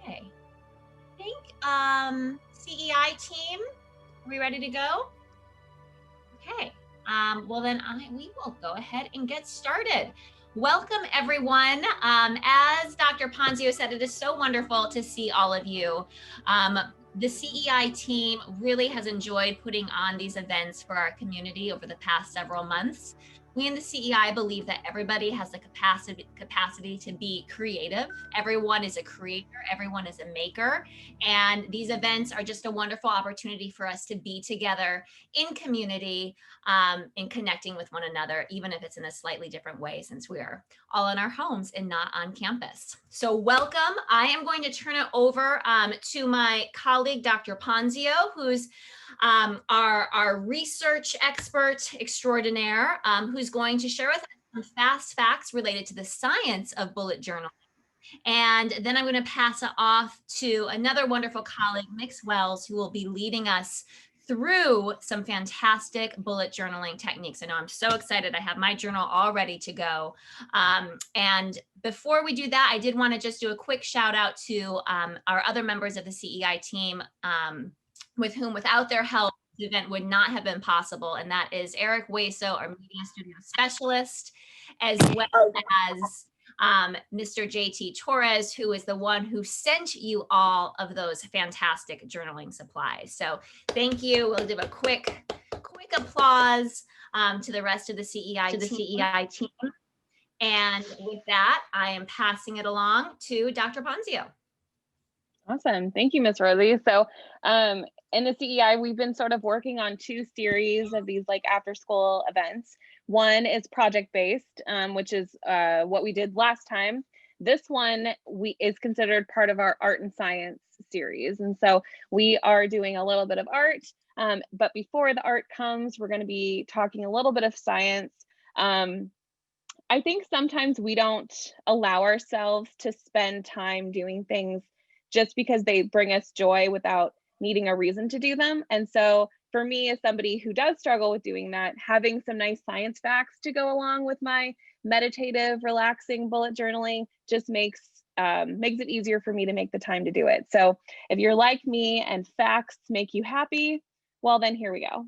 Okay. I think CEI team, are we ready to go? Okay. Well then we will go ahead and get started. Welcome everyone. As Dr. Ponzio said, it is so wonderful to see all of you. The CEI team really has enjoyed putting on these events for our community over the past several months. We in the CEI believe that everybody has the capacity to be creative. Everyone is a creator, everyone is a maker, and these events are just a wonderful opportunity for us to be together in community, in connecting with one another, even if it's in a slightly different way, since we are all in our homes and not on campus. So welcome. I am going to turn it over to my colleague, Dr. Ponzio, who's our research expert extraordinaire, who's going to share with us some fast facts related to the science of bullet journaling. And then I'm going to pass it off to another wonderful colleague, Mix Wells, who will be leading us through some fantastic bullet journaling techniques. I know I'm so excited. I have my journal all ready to go. And before we do that, I did want to just do a quick shout out to our other members of the CEI team, with whom, without their help, the event would not have been possible. And that is Eric Waso, our media studio specialist, as well as Mr. JT Torres, who is the one who sent you all of those fantastic journaling supplies. So thank you. We'll do a quick applause to the rest of the CEI team. And with that, I am passing it along to Dr. Ponzio. Awesome. Thank you, Ms. Rosie. So in the CEI, we've been sort of working on two series of these like after school events. One is project-based, which is what we did last time. This one is considered part of our art and science series. And so we are doing a little bit of art, but before the art comes, we're going to be talking a little bit of science. I think sometimes we don't allow ourselves to spend time doing things just because they bring us joy without needing a reason to do them. And so for me, as somebody who does struggle with doing that, having some nice science facts to go along with my meditative, relaxing bullet journaling just makes it easier for me to make the time to do it. So if you're like me and facts make you happy, well, then here we go.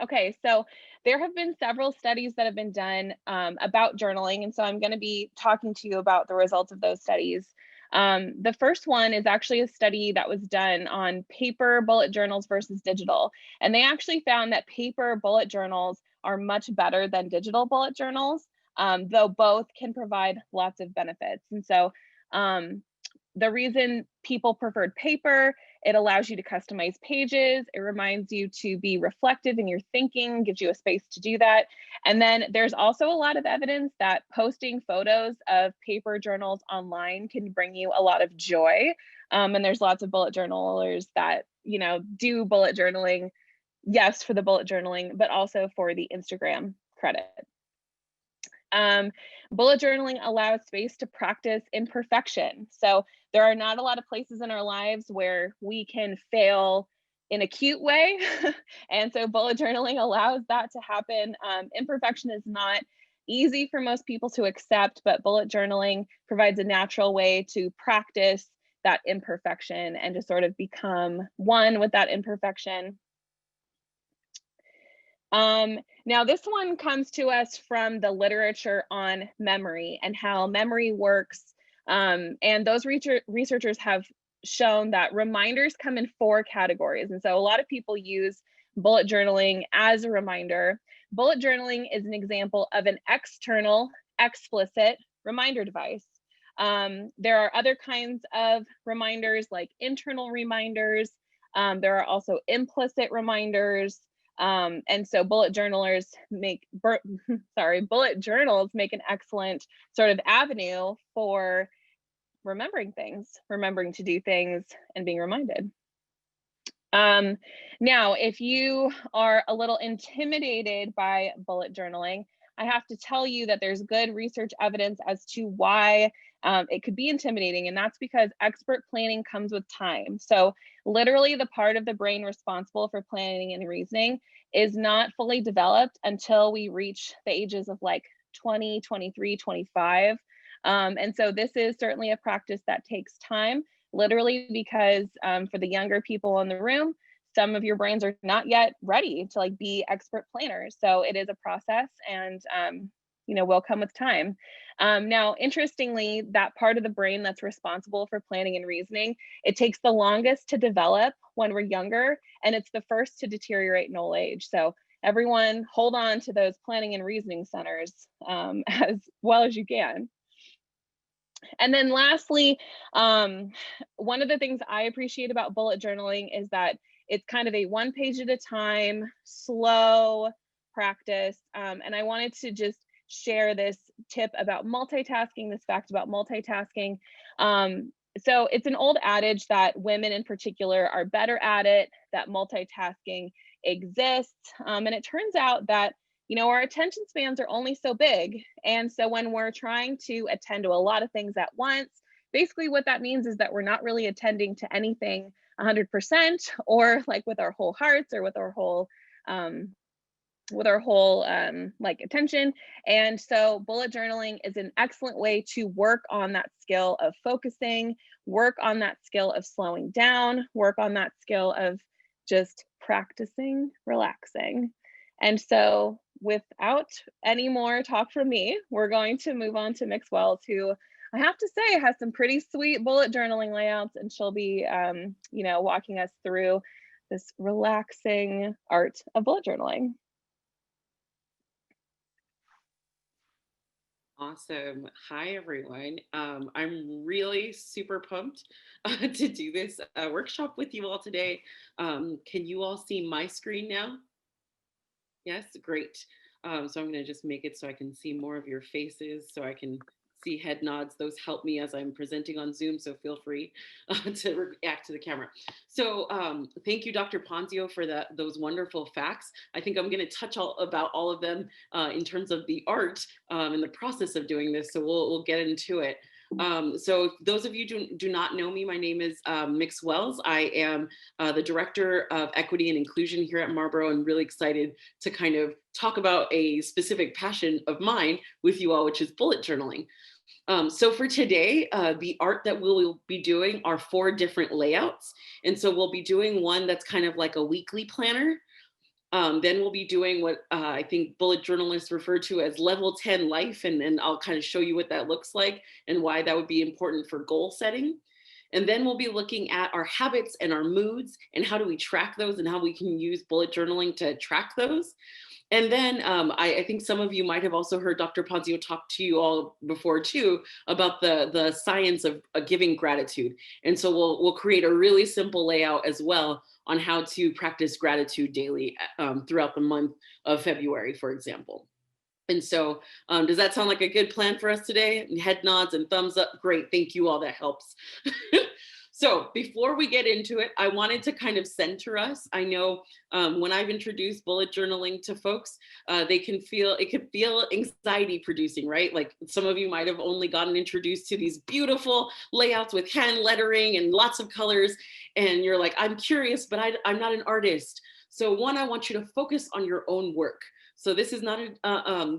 Okay, so there have been several studies that have been done about journaling. And so I'm going to be talking to you about the results of those studies. The first one is actually a study that was done on paper bullet journals versus digital. And they actually found that paper bullet journals are much better than digital bullet journals, though both can provide lots of benefits. And so the reason people preferred paper, it allows you to customize pages. It reminds you to be reflective in your thinking, gives you a space to do that. And then there's also a lot of evidence that posting photos of paper journals online can bring you a lot of joy. And there's lots of bullet journalers that, do bullet journaling, yes, for the bullet journaling, but also for the Instagram credit. Bullet journaling allows space to practice imperfection. So there are not a lot of places in our lives where we can fail in a cute way. And so bullet journaling allows that to happen. Imperfection is not easy for most people to accept, but bullet journaling provides a natural way to practice that imperfection and to sort of become one with that imperfection. Now this one comes to us from the literature on memory and how memory works. And those researchers have shown that reminders come in 4 categories. And so a lot of people use bullet journaling as a reminder. Bullet journaling is an example of an external, explicit reminder device. There are other kinds of reminders like internal reminders. There are also implicit reminders. And so bullet journals make an excellent sort of avenue for remembering things, remembering to do things, and being reminded. Now, if you are a little intimidated by bullet journaling, I have to tell you that there's good research evidence as to why it could be intimidating, and that's because expert planning comes with time. So literally the part of the brain responsible for planning and reasoning is not fully developed until we reach the ages of like 20, 23, 25. And so this is certainly a practice that takes time, literally because for the younger people in the room, some of your brains are not yet ready to like be expert planners. So it is a process, and will come with time. Now, interestingly, that part of the brain that's responsible for planning and reasoning, it takes the longest to develop when we're younger, and it's the first to deteriorate in old age. So everyone hold on to those planning and reasoning centers as well as you can. And then lastly, one of the things I appreciate about bullet journaling is that it's kind of a one page at a time, slow practice. And I wanted to just share this tip about multitasking, this fact about multitasking. So it's an old adage that women in particular are better at it, that multitasking exists. And it turns out that our attention spans are only so big. And so when we're trying to attend to a lot of things at once, basically what that means is that we're not really attending to anything 100% or like with our whole hearts or um, with our whole like attention. And so bullet journaling is an excellent way to work on that skill of focusing, work on that skill of slowing down, work on that skill of just practicing relaxing. And so without any more talk from me, we're going to move on to Mix Wells, who I have to say has some pretty sweet bullet journaling layouts, and she'll be, walking us through this relaxing art of bullet journaling. Awesome. Hi, everyone. I'm really super pumped to do this workshop with you all today. Can you all see my screen now? Yes, great. So I'm going to just make it so I can see more of your faces, so I can see head nods. Those help me as I'm presenting on Zoom, so feel free to react to the camera. So thank you, Dr. Ponzio, for those wonderful facts. I think I'm going to touch about all of them in terms of the art and the process of doing this, so we'll get into it. So those of you do not know me, my name is Mix Wells. I am the Director of Equity and Inclusion here at Marlboro, and really excited to kind of talk about a specific passion of mine with you all, which is bullet journaling. So for today, the art that we'll be doing are 4 different layouts. And so we'll be doing one that's kind of like a weekly planner. Then we'll be doing what I think bullet journalists refer to as level 10 life. And I'll kind of show you what that looks like and why that would be important for goal setting. And then we'll be looking at our habits and our moods and how do we track those and how we can use bullet journaling to track those. And then I think some of you might have also heard Dr. Ponzio talk to you all before too about the science of giving gratitude. And so we'll create a really simple layout as well on how to practice gratitude daily throughout the month of February, for example. And so does that sound like a good plan for us today? Head nods and thumbs up. Great. Thank you all. That helps. So before we get into it, I wanted to kind of center us. I know when I've introduced bullet journaling to folks, it can feel anxiety producing, right? Like some of you might have only gotten introduced to these beautiful layouts with hand lettering and lots of colors. And you're like, I'm curious, but I'm not an artist. So one, I want you to focus on your own work. So this is not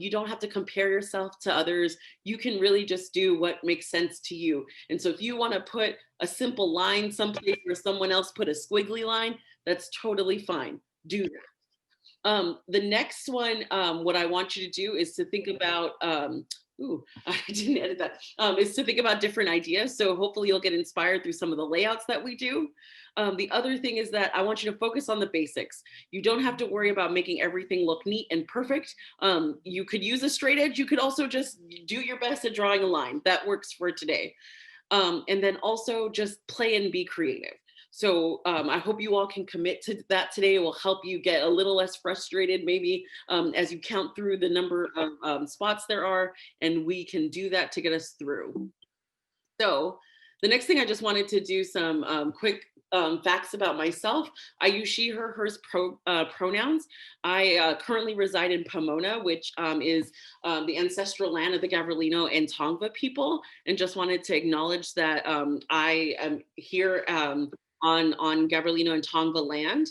you don't have to compare yourself to others. You can really just do what makes sense to you. And so if you want to put a simple line someplace where someone else put a squiggly line, that's totally fine. Do that. The next one, what I want you to do is to think about, I didn't edit that, is to think about different ideas. So hopefully you'll get inspired through some of the layouts that we do. The other thing is that I want you to focus on the basics. You don't have to worry about making everything look neat and perfect. You could use a straight edge. You could also just do your best at drawing a line. That works for today. And then also just play and be creative. So I hope you all can commit to that today. It will help you get a little less frustrated, maybe as you count through the number of spots there are, and we can do that to get us through. So the next thing I just wanted to do some quick facts about myself. I use she, her, hers pronouns. I currently reside in Pomona, which is the ancestral land of the Gabrielino and Tongva people, and just wanted to acknowledge that I am here on Gabrielino and Tongva land.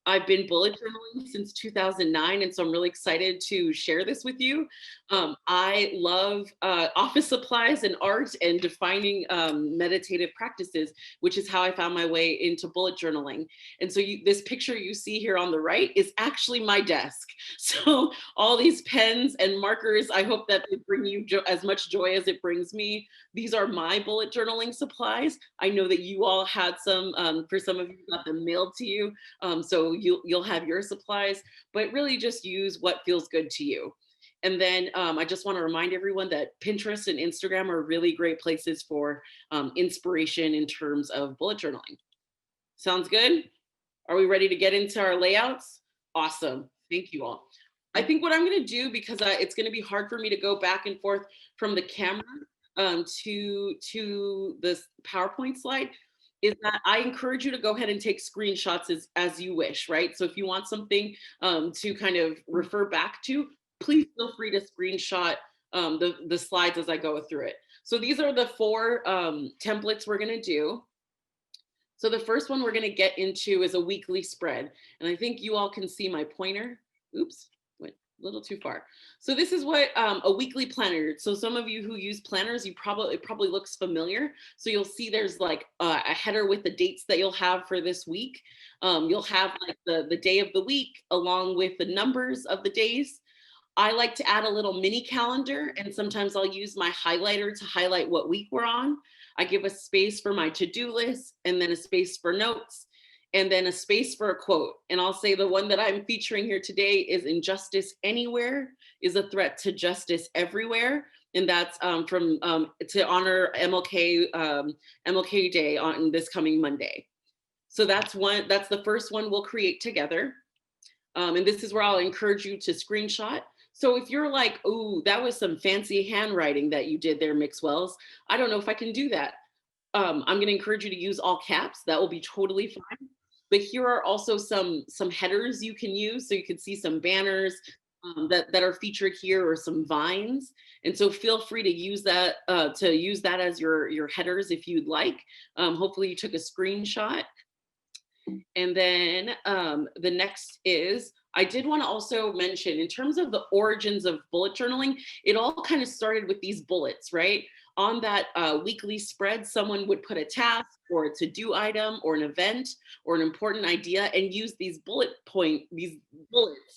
I've been bullet journaling since 2009, and so I'm really excited to share this with you. I love office supplies and art and defining meditative practices, which is how I found my way into bullet journaling. And so this picture you see here on the right is actually my desk. So all these pens and markers, I hope that they bring you as much joy as it brings me. These are my bullet journaling supplies. I know that you all had some, for some of you got them mailed to you. So you'll have your supplies, but really just use what feels good to you. And then I just want to remind everyone that Pinterest and Instagram are really great places for inspiration in terms of bullet journaling. Sounds good? Are we ready to get into our layouts? Awesome. Thank you all. I think what I'm going to do, because it's going to be hard for me to go back and forth from the camera to this PowerPoint slide, is that I encourage you to go ahead and take screenshots as you wish, right? So if you want something to kind of refer back to, please feel free to screenshot the slides as I go through it. So these are the 4 templates we're gonna do. So the first one we're gonna get into is a weekly spread. And I think you all can see my pointer. Oops, went a little too far. So this is what a weekly planner. So some of you who use planners, it probably looks familiar. So you'll see there's like a header with the dates that you'll have for this week. You'll have like the day of the week along with the numbers of the days. I like to add a little mini calendar, and sometimes I'll use my highlighter to highlight what week we're on. I give a space for my to-do list, and then a space for notes, and then a space for a quote. And I'll say the one that I'm featuring here today is "Injustice anywhere is a threat to justice everywhere." And that's from to honor MLK Day on this coming Monday. So that's the first one we'll create together. And this is where I'll encourage you to screenshot. So if you're like, oh, that was some fancy handwriting that you did there, Mixwells, I don't know if I can do that. I'm going to encourage you to use all caps. That will be totally fine. But here are also some headers you can use. So you can see some banners that are featured here, or some vines. And so feel free to use that as your headers if you'd like. Hopefully you took a screenshot. And then the next is, I did want to also mention, in terms of the origins of bullet journaling, it all kind of started with these bullets, right? On that weekly spread, someone would put a task or a to-do item or an event or an important idea and use these bullets,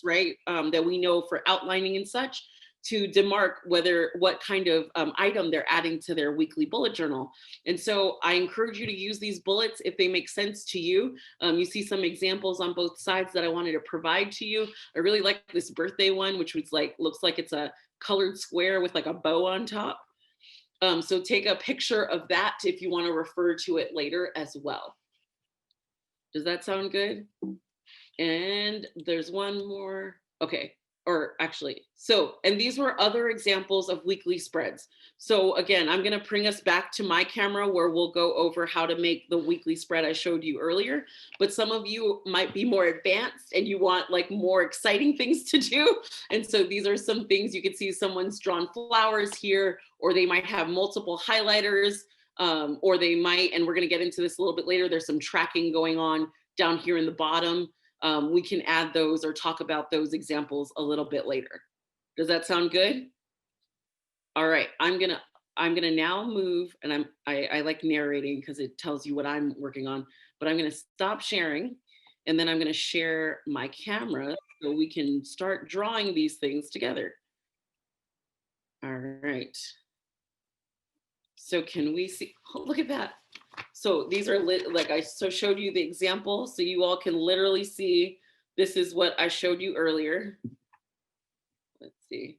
right? That we know for outlining and such, to demark what kind of item they're adding to their weekly bullet journal. And so I encourage you to use these bullets if they make sense to you. You see some examples on both sides that I wanted to provide to you. I really like this birthday one, which was looks like it's a colored square with like a bow on top. So take a picture of that if you want to refer to it later as well. Does that sound good? And there's one more. Okay. Or actually, and these were other examples of weekly spreads. So again, I'm going to bring us back to my camera where we'll go over how to make the weekly spread I showed you earlier. But some of you might be more advanced and you want like more exciting things to do. And so these are some things. You can see someone's drawn flowers here, or they might have multiple highlighters, or they might, and we're going to get into this a little bit later, there's some tracking going on down here in the bottom. We can add those or talk about those examples a little bit later. Does that sound good? All right, I'm gonna now move, and I like narrating because it tells you what I'm working on, but I'm gonna stop sharing, and then I'm gonna share my camera so we can start drawing these things together. All right. So can we see, oh, look at that. So these are like I showed you the example, so you all can literally see this is what I showed you earlier. Let's see.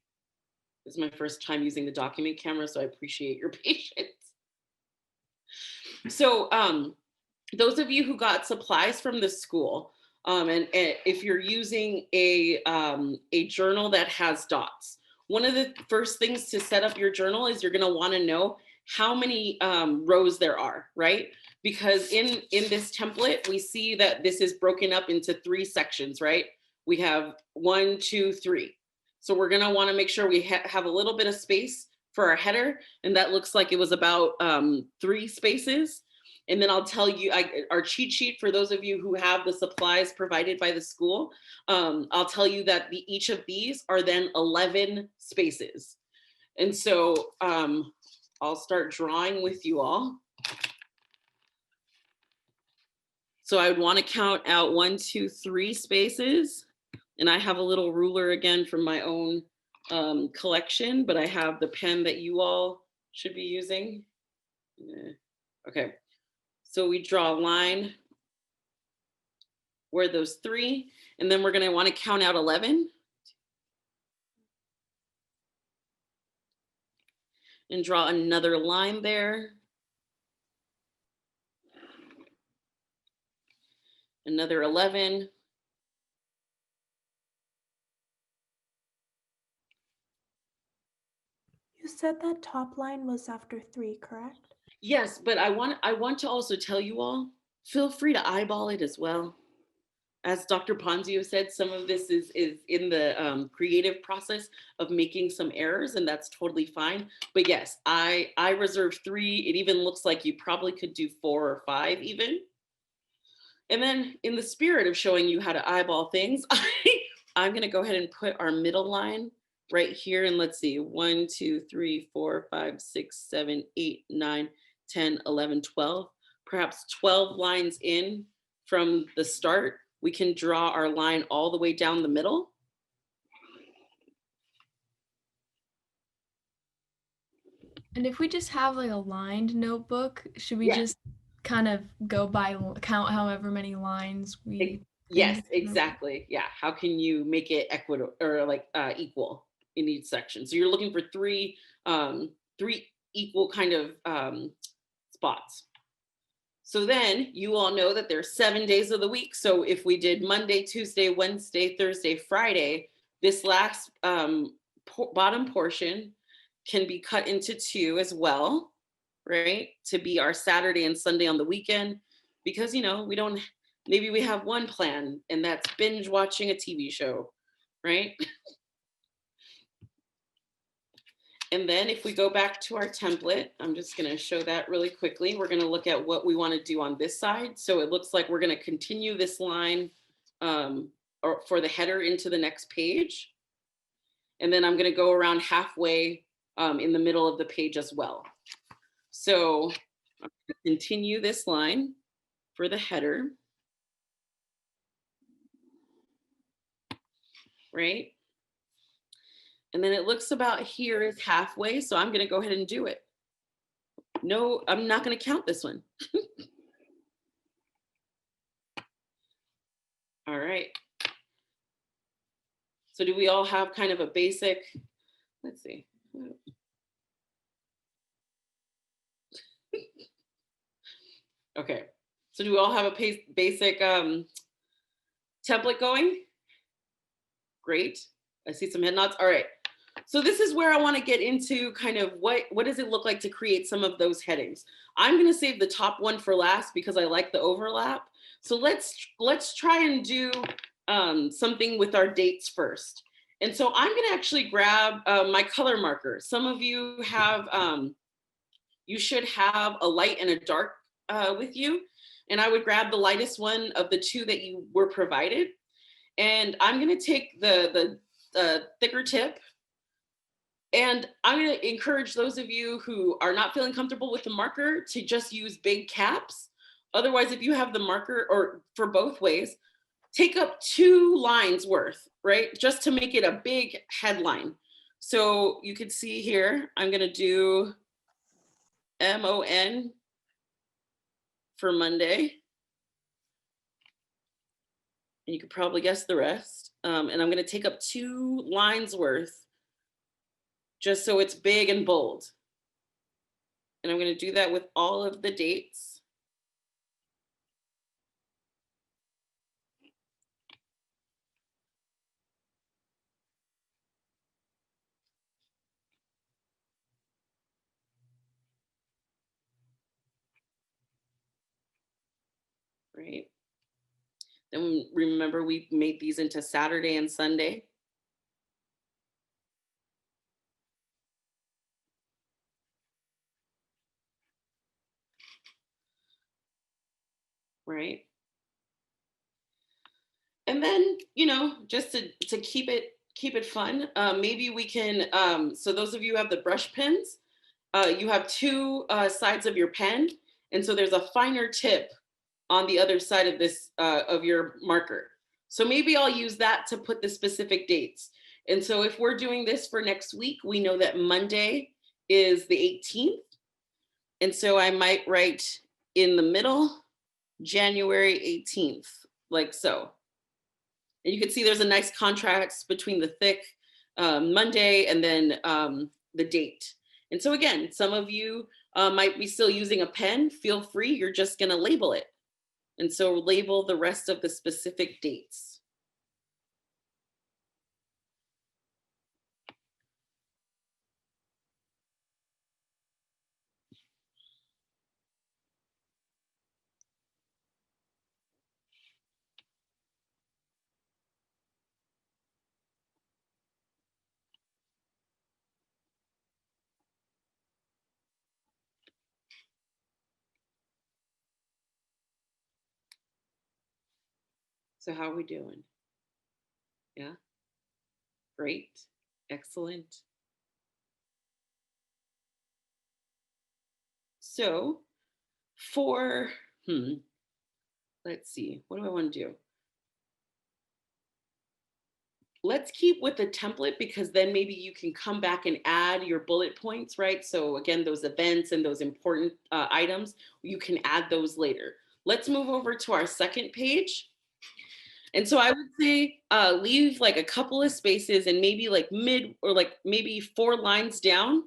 This is my first time using the document camera, so I appreciate your patience. So those of you who got supplies from the school, and if you're using a journal that has dots, one of the first things to set up your journal is you're going to want to know how many rows there are, right? Because in this template, we see that this is broken up into 3 sections, right? We have 1, 2, 3. So we're gonna wanna make sure we have a little bit of space for our header, and that looks like it was about 3 spaces. And then I'll tell you our cheat sheet for those of you who have the supplies provided by the school. I'll tell you that each of these are then 11 spaces. And so I'll start drawing with you all. So I would want to count out 1, 2, 3 spaces. And I have a little ruler again from my own collection, but I have the pen that you all should be using. Okay, so we draw a line where those 3, and then we're going to want to count out 11. And draw another line there. Another 11. You said that top line was after 3, correct? Yes, but I want to also tell you all, feel free to eyeball it as well. As Dr. Ponzio said, some of this is in the creative process of making some errors, and that's totally fine. But yes, I reserve 3. It even looks like you probably could do 4 or 5 even. And then in the spirit of showing you how to eyeball things, I'm going to go ahead and put our middle line right here. And let's see, 1, 2, 3, 4, 5, 6, 7, 8, 9, 10, 11, 12, perhaps 12 lines in from the start. We can draw our line all the way down the middle. And if we just have like a lined notebook, should we just kind of go by count however many lines we? Yes, exactly. Yeah. How can you make it equitable or like equal in each section? So you're looking for 3 equal kind of spots. So then you all know that there's 7 days of the week. So if we did Monday, Tuesday, Wednesday, Thursday, Friday, this last bottom portion can be cut into 2 as well, right? To be our Saturday and Sunday on the weekend, because, you know, maybe we have one plan and that's binge watching a TV show, right? And then if we go back to our template, I'm just going to show that really quickly. We're going to look at what we want to do on this side. So it looks like we're going to continue this line or for the header into the next page. And then I'm going to go around halfway in the middle of the page as well. So I'm going to continue this line for the header. Right? And then it looks about here is halfway. So I'm going to go ahead and do it. No, I'm not going to count this one. All right. So do we all have kind of a basic, let's see. Okay. So do we all have a basic template going? Great. I see some head nods. All right. So this is where I want to get into kind of what does it look like to create some of those headings. I'm going to save the top one for last because I like the overlap. So let's try and do something with our dates first. And so I'm going to actually grab my color marker. Some of you have, you should have a light and a dark with you. And I would grab the lightest one of the 2 that you were provided. And I'm going to take the thicker tip. And I'm going to encourage those of you who are not feeling comfortable with the marker to just use big caps. Otherwise, if you have the marker, or for both ways, take up 2 lines worth, right? Just to make it a big headline. So you can see here, I'm going to do MON for Monday. And you could probably guess the rest. And I'm going to take up 2 lines worth just so it's big and bold. And I'm going to do that with all of the dates. Right. Then remember, we made these into Saturday and Sunday. right? And then, you know, just to keep it fun, maybe we can, so those of you who have the brush pens, you have two sides of your pen. And so there's a finer tip on the other side of this, of your marker. So maybe I'll use that to put the specific dates. And so if we're doing this for next week, we know that Monday is the 18th. And so I might write in the middle, January 18th, like so. And you can see there's a nice contrast between the thick Monday and then the date. And so again, some of you might be still using a pen. Feel free, you're just gonna label it. And so label the rest of the specific dates. So how are we doing? Yeah, great, excellent. So for, let's see, what do I want to do? Let's keep with the template because then maybe you can come back and add your bullet points, right? So again, those events and those important items, you can add those later. Let's move over to our second page. And so I would say leave like a couple of spaces and maybe like mid or like maybe 4 lines down,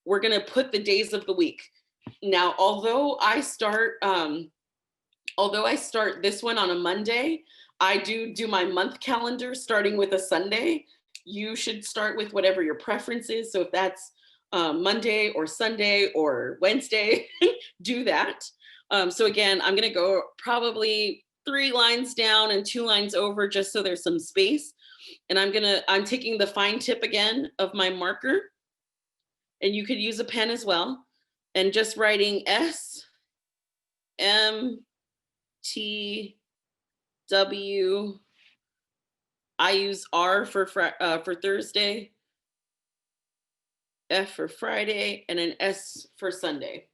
we're gonna put the days of the week. Now, although I start this one on a Monday, I do my month calendar starting with a Sunday. You should start with whatever your preference is. So if that's Monday or Sunday or Wednesday, do that. So again, I'm gonna go probably 3 lines down and 2 lines over just so there's some space. And I'm taking the fine tip again of my marker, and you could use a pen as well, and just writing S, M, T, W. I use R for Thursday, F for Friday, and an S for Sunday.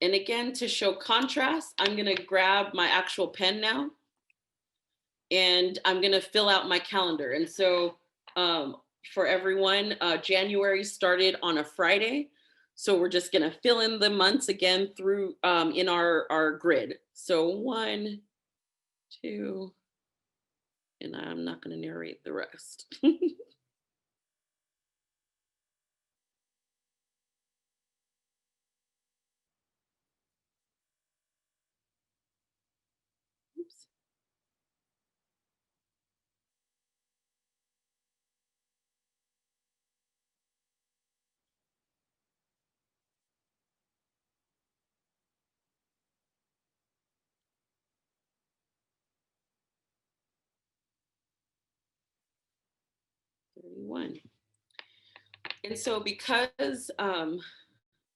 And again, to show contrast, I'm gonna grab my actual pen now, and I'm gonna fill out my calendar. And so for everyone, January started on a Friday. So we're just gonna fill in the months again through in our grid. So 1, 2, and I'm not gonna narrate the rest. Oops. And so because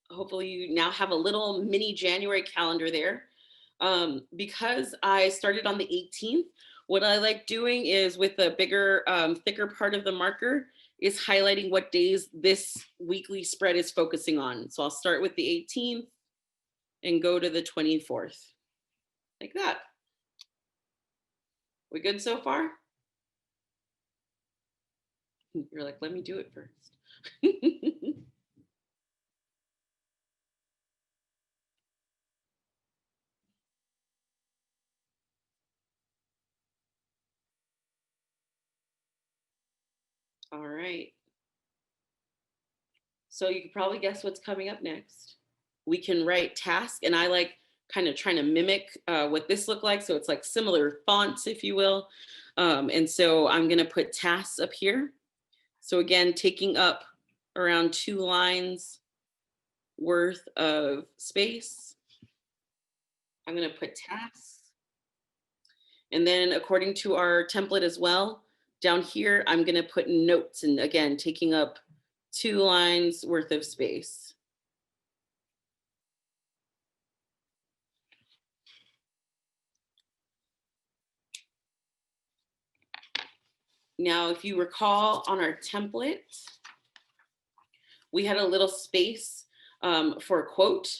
hopefully you now have a little mini January calendar there, because I started on the 18th, what I like doing is with a bigger, thicker part of the marker is highlighting what days this weekly spread is focusing on. So I'll start with the 18th and go to the 24th, like that. We good so far? You're like, let me do it first. All right. So you could probably guess what's coming up next. We can write task, and I like kind of trying to mimic what this looked like. So it's like similar fonts, if you will. And so I'm gonna put tasks up here. So again, taking up around 2 lines worth of space. I'm gonna put tasks. And then according to our template as well, down here, I'm gonna put notes, and again, taking up 2 lines worth of space. Now, if you recall on our template, we had a little space for a quote.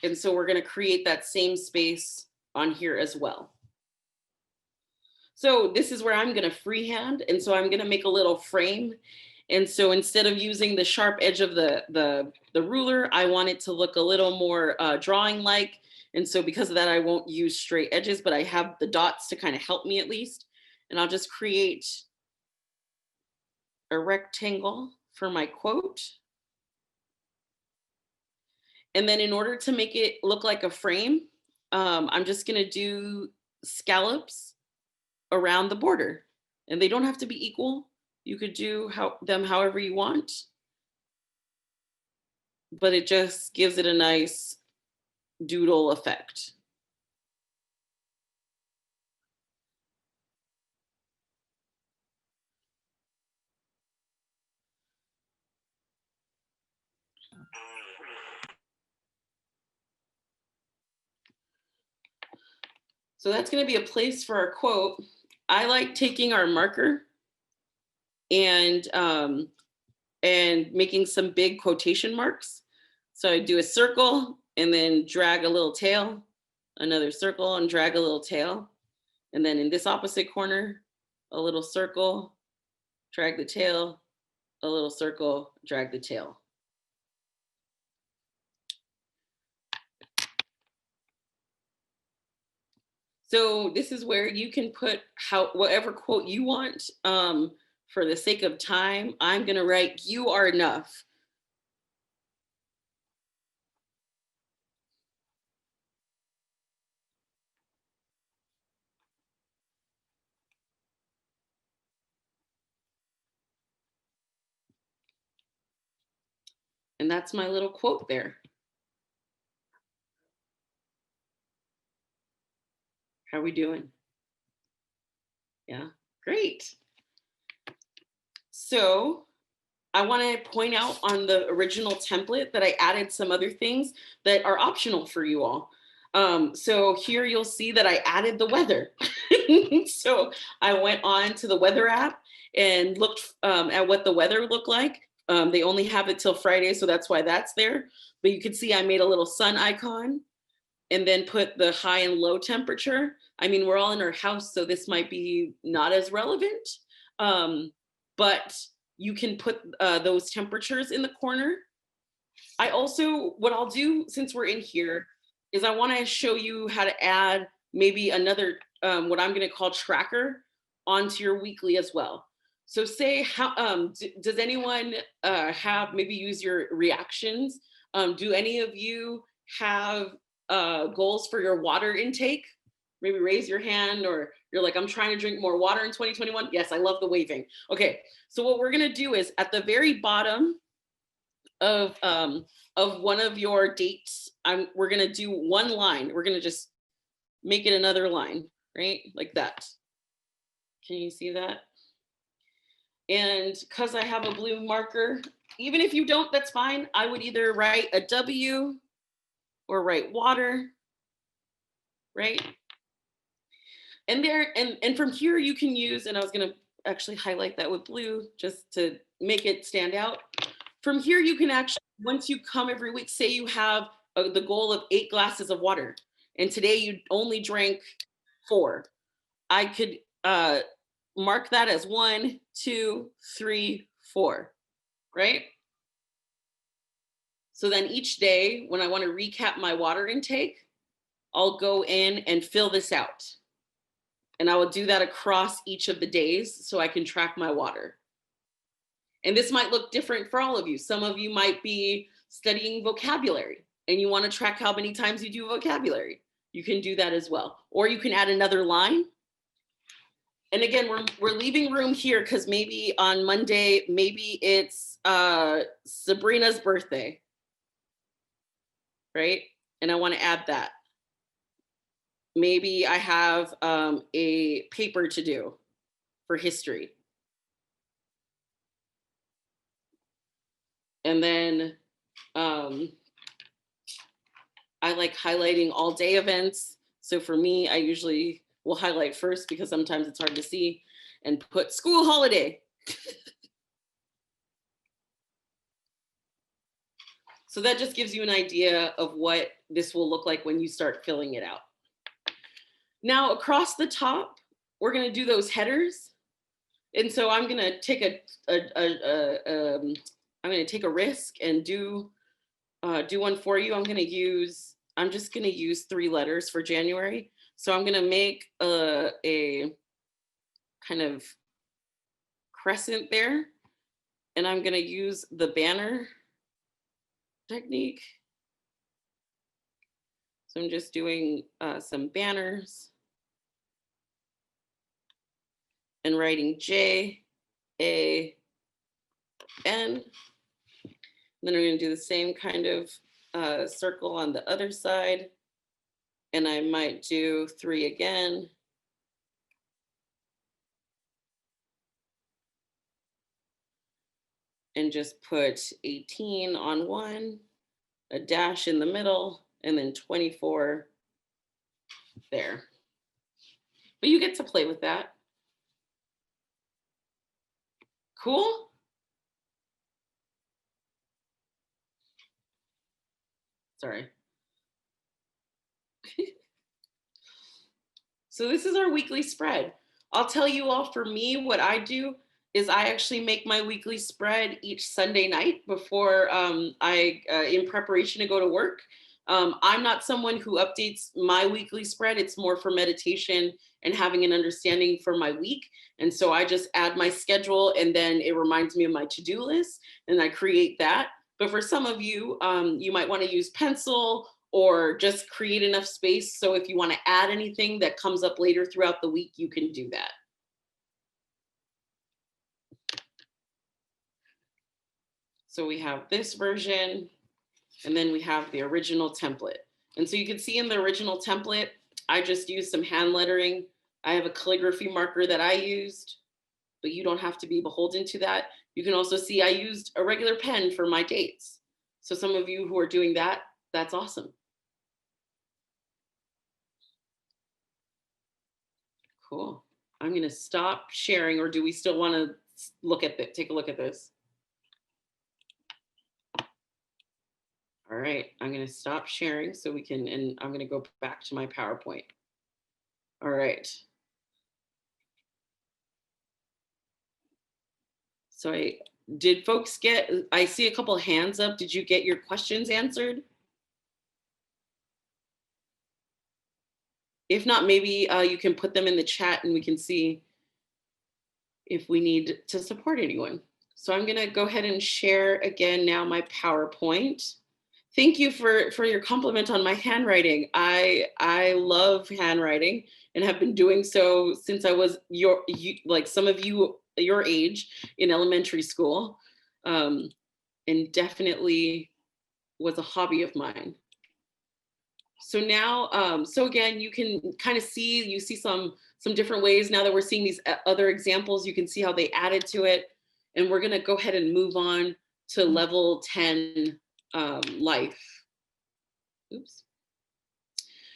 And so we're going to create that same space on here as well. So this is where I'm going to freehand. And so I'm going to make a little frame. And so instead of using the sharp edge of the ruler, I want it to look a little more drawing-like. And so because of that, I won't use straight edges, but I have the dots to kind of help me at least. And I'll just create a rectangle for my quote. And then in order to make it look like a frame, I'm just going to do scallops around the border. And they don't have to be equal. You could do them however you want. But it just gives it a nice doodle effect. So that's going to be a place for our quote. I like taking our marker and making some big quotation marks. So I do a circle and then drag a little tail, another circle and drag a little tail. And then in this opposite corner, a little circle, drag the tail, a little circle, drag the tail. So this is where you can put whatever quote you want. For the sake of time, I'm gonna write, "You are enough." And that's my little quote there. How are we doing? Yeah, great. So I want to point out on the original template that I added some other things that are optional for you all. So here you'll see that I added the weather. So I went on to the weather app and looked at what the weather looked like. They only have it till Friday, so that's why that's there. But you can see I made a little sun icon and then put the high and low temperature. I mean, we're all in our house, so this might be not as relevant, but you can put those temperatures in the corner. I also, what I'll do since we're in here is I want to show you how to add maybe another, what I'm going to call tracker onto your weekly as well. So say, does anyone have, maybe use your reactions? Do any of you have goals for your water intake? Maybe raise your hand, or you're like, I'm trying to drink more water in 2021. Yes, I love the waving. Okay, so what we're gonna do is at the very bottom of one of your dates, we're gonna do one line. We're gonna just make it another line, right? Like that. Can you see that? And because I have a blue marker, even if you don't, that's fine. I would either write a W or write water, right? And and from here you can use, and I was gonna actually highlight that with blue just to make it stand out. From here you can actually, once you come every week, say you have the goal of 8 glasses of water, and today you only drank 4. I could mark that as 1, 2, 3, 4, right? So then each day when I want to recap my water intake, I'll go in and fill this out. And I will do that across each of the days so I can track my water. And this might look different for all of you. Some of you might be studying vocabulary and you want to track how many times you do vocabulary. You can do that as well. Or you can add another line. And again, we're leaving room here because maybe on Monday, maybe it's Sabrina's birthday, right? And I want to add that. Maybe I have a paper to do for history. And then I like highlighting all day events. So for me, I usually will highlight first because sometimes it's hard to see. and put school holiday. So that just gives you an idea of what this will look like when you start filling it out. Now across the top, we're gonna do those headers. And so I'm gonna take I'm gonna take a risk and do one for you. I'm just gonna use 3 letters for January. So I'm gonna make a kind of crescent there, and I'm gonna use the banner technique. So I'm just doing some banners and writing J-A-N. Then I'm gonna do the same kind of circle on the other side. And I might do 3 again. And just put 18 on one, a dash in the middle, and then 24 there. But you get to play with that. Cool? Sorry. So this is our weekly spread. I'll tell you all, for me, what I do is I actually make my weekly spread each Sunday night before in preparation to go to work. I'm not someone who updates my weekly spread. It's more for meditation and having an understanding for my week. And so I just add my schedule, and then it reminds me of my to-do list, and I create that. But for some of you, you might want to use pencil or just create enough space. So if you want to add anything that comes up later throughout the week, you can do that. So we have this version, and then we have the original template. And so you can see in the original template, I just used some hand lettering. I have a calligraphy marker that I used, but you don't have to be beholden to that. You can also see I used a regular pen for my dates. So some of you who are doing that, that's awesome. Cool. I'm gonna stop sharing, or do we still wanna take a look at this? All right, I'm gonna stop sharing so we can, and I'm gonna go back to my PowerPoint. All right. So did folks I see a couple hands up. Did you get your questions answered? If not, maybe you can put them in the chat and we can see if we need to support anyone. So I'm gonna go ahead and share again now my PowerPoint. Thank you for your compliment on my handwriting. I love handwriting and have been doing so since I was like some of you your age in elementary school, and definitely was a hobby of mine. So now, so again, you can kind of see, some different ways now that we're seeing these other examples. You can see how they added to it, and we're gonna go ahead and move on to level 10. Life. Oops.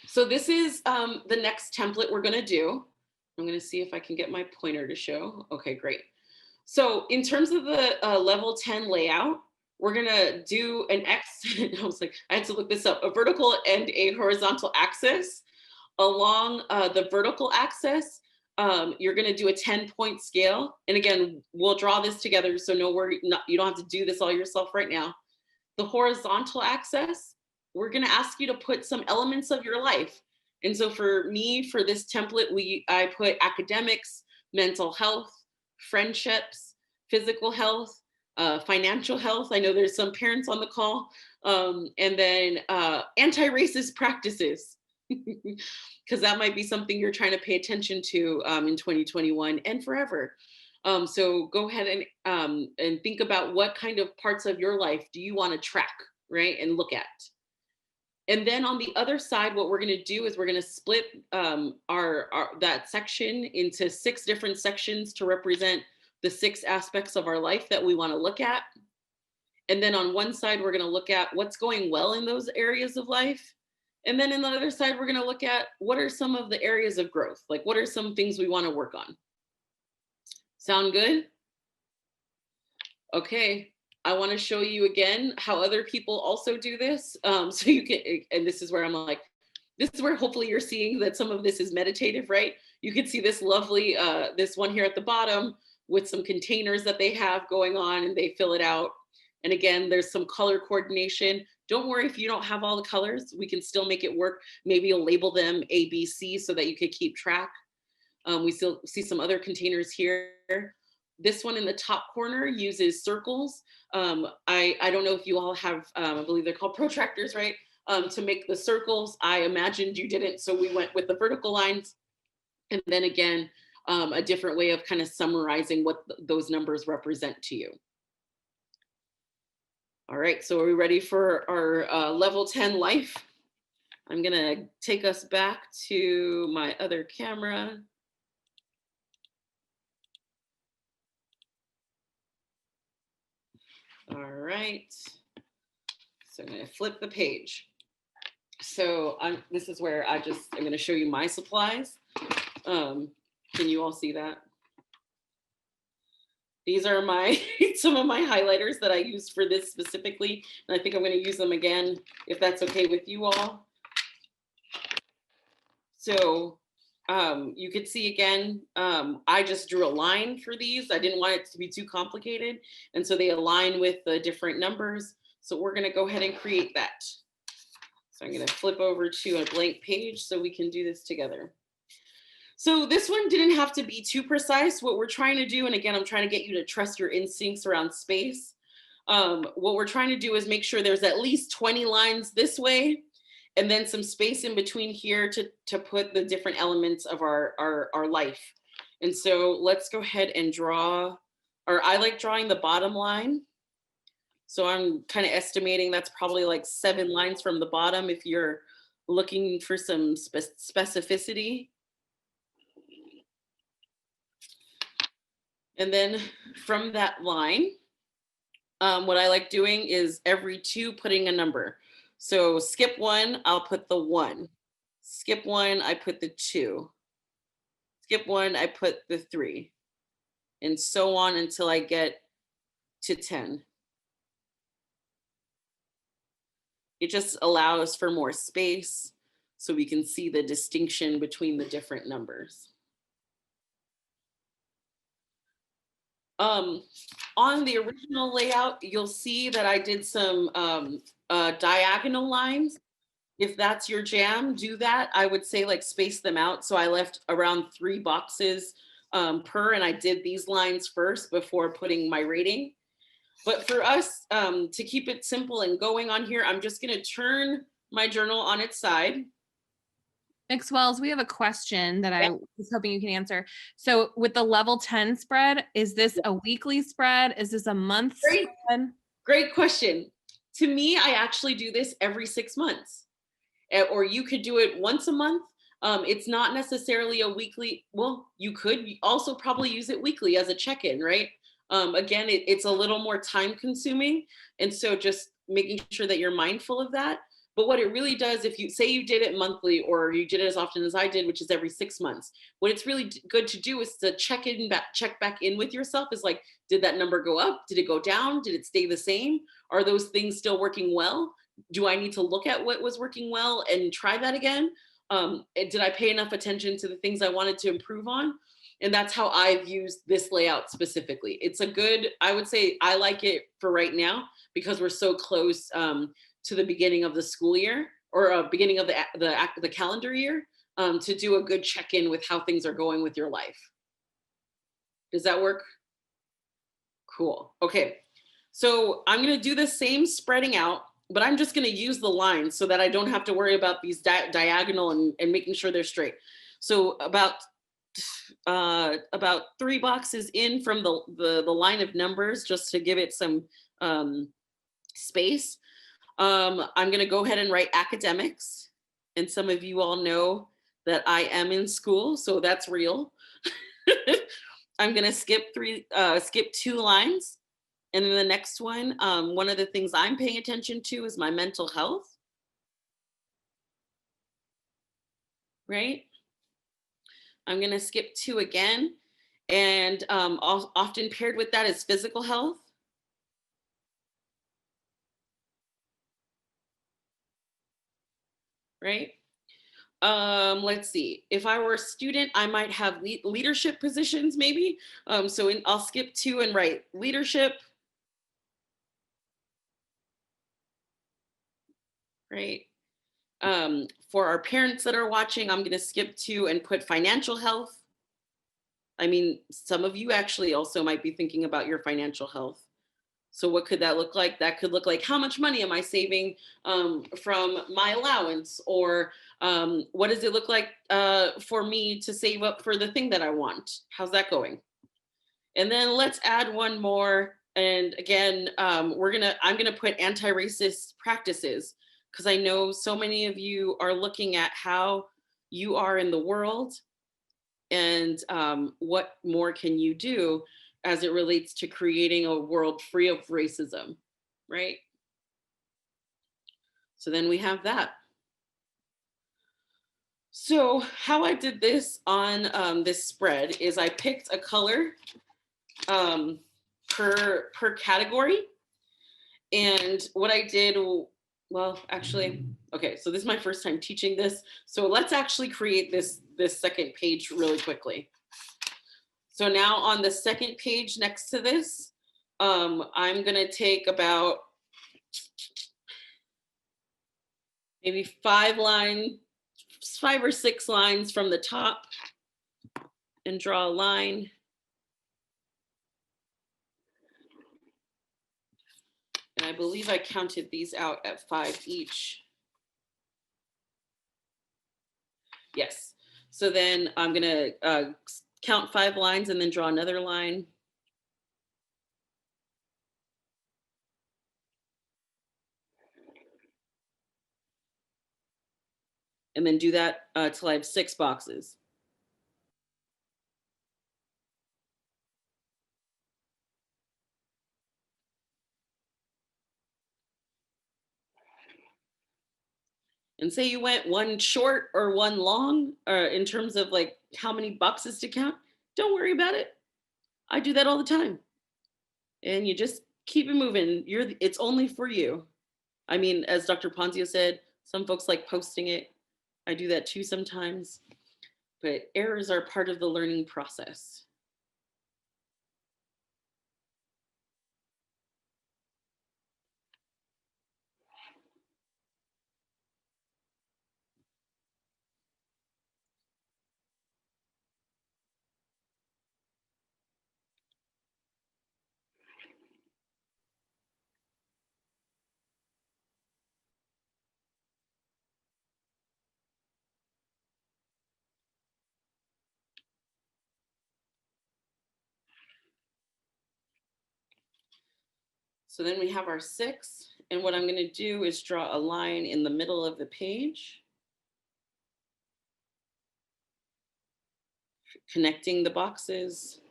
So this is the next template we're going to do. I'm going to see if I can get my pointer to show. Okay, great. So in terms of the level 10 layout, we're going to do an X. I was like, I had to look this up, a vertical and a horizontal axis. Along the vertical axis, you're going to do a 10-point scale. And again, we'll draw this together, so no worry, you don't have to do this all yourself right now. The horizontal axis, we're gonna ask you to put some elements of your life. And so for me, for this template, I put academics, mental health, friendships, physical health, financial health. I know there's some parents on the call. And then anti-racist practices, because that might be something you're trying to pay attention to in 2021 and forever. So go ahead and think about what kind of parts of your life do you want to track, right, and look at. And then on the other side, what we're going to do is we're going to split that section into 6 different sections to represent the 6 aspects of our life that we want to look at. And then on one side, we're going to look at what's going well in those areas of life. And then in the other side, we're going to look at what are some of the areas of growth, like what are some things we want to work on. Sound good? Okay, I want to show you again how other people also do this. So you can, and this is where I'm like, this is where hopefully you're seeing that some of this is meditative, right? You can see this lovely, this one here at the bottom with some containers that they have going on and they fill it out. And again, there's some color coordination. Don't worry if you don't have all the colors, we can still make it work. Maybe you'll label them A, B, C so that you could keep track. We still see some other containers here. This one in the top corner uses circles. I don't know if you all have, I believe they're called protractors, right? To make the circles. I imagined you didn't, so we went with the vertical lines. And then again, a different way of kind of summarizing what those numbers represent to you. All right, so are we ready for our level 10 life? I'm gonna take us back to my other camera. All right, so I'm gonna flip the page. So this is where I'm gonna show you my supplies. Can you all see that? These are my some of my highlighters that I used for this specifically, and I think I'm gonna use them again, if that's okay with you all. So you could see again, I just drew a line for these. I didn't want it to be too complicated. And so they align with the different numbers. So we're gonna go ahead and create that. So I'm gonna flip over to a blank page so we can do this together. So this one didn't have to be too precise. What we're trying to do, and again, I'm trying to get you to trust your instincts around space. What we're trying to do is make sure there's at least 20 lines this way, and then some space in between here to put the different elements of our life. And so let's go ahead and draw, or I like drawing the bottom line. So I'm kind of estimating that's probably like 7 lines from the bottom if you're looking for some specificity. And then from that line, what I like doing is every 2 putting a number. So skip 1, I'll put the 1. Skip 1, I put the 2. Skip 1, I put the 3. And so on until I get to 10. It just allows for more space so we can see the distinction between the different numbers. On the original layout, you'll see that I did some diagonal lines. If that's your jam, do that. I would say like space them out. So I left around 3 boxes per, and I did these lines first before putting my rating. But for us, to keep it simple and going on here, I'm just gonna turn my journal on its side. Mix Wells, we have a question that I was hoping you can answer. So with the level 10 spread, is this a weekly spread? Is this a month spread? Great question. To me, I actually do this every 6 months. Or you could do it once a month. It's not necessarily a weekly, well, you could also probably use it weekly as a check-in, right? Again, it's a little more time consuming. And so just making sure that you're mindful of that. But what it really does, if you say you did it monthly or you did it as often as I did, which is every 6 months, what it's really good to do is to check back in with yourself is like, did that number go up? Did it go down? Did it stay the same? Are those things still working well? Do I need to look at what was working well and try that again? Did I pay enough attention to the things I wanted to improve on? And that's how I've used this layout specifically. It's a good, I would say I like it for right now because we're so close to the beginning of the school year or beginning of the calendar year to do a good check-in with how things are going with your life. Does that work? Cool. Okay. So I'm going to do the same spreading out, but I'm just going to use the lines so that I don't have to worry about these diagonal and making sure they're straight. So about 3 boxes in from the line of numbers, just to give it some space. I'm going to go ahead and write academics. And some of you all know that I am in school, so that's real. I'm going to skip 2 lines. And then the next one, one of the things I'm paying attention to is my mental health. Right? I'm going to skip 2 again. And often paired with that is physical health. Right? Let's see. If I were a student, I might have leadership positions, maybe. I'll skip 2 and write leadership. Right? For our parents that are watching, I'm going to skip 2 and put financial health. I mean, some of you actually also might be thinking about your financial health. So what could that look like? That could look like, how much money am I saving from my allowance? Or what does it look like for me to save up for the thing that I want? How's that going? And then let's add one more. And again, I'm gonna put anti-racist practices, because I know so many of you are looking at how you are in the world, and what more can you do as it relates to creating a world free of racism, right? So then we have that. So how I did this on this spread is I picked a color per category. And what I did, well, actually, okay, so this is my first time teaching this. So let's actually create this second page really quickly. So now on the second page next to this, I'm gonna take about maybe 5 or 6 lines from the top and draw a line. And I believe I counted these out at 5 each. Yes. So then I'm gonna count 5 lines and then draw another line. And then do that till I have 6 boxes. And say you went 1 short or 1 long in terms of like how many boxes to count, don't worry about it. I do that all the time. And you just keep it moving. It's only for you. I mean, as Dr. Ponzio said, some folks like posting it. I do that too sometimes, but errors are part of the learning process. So then we have our 6, and what I'm going to do is draw a line in the middle of the page, connecting the boxes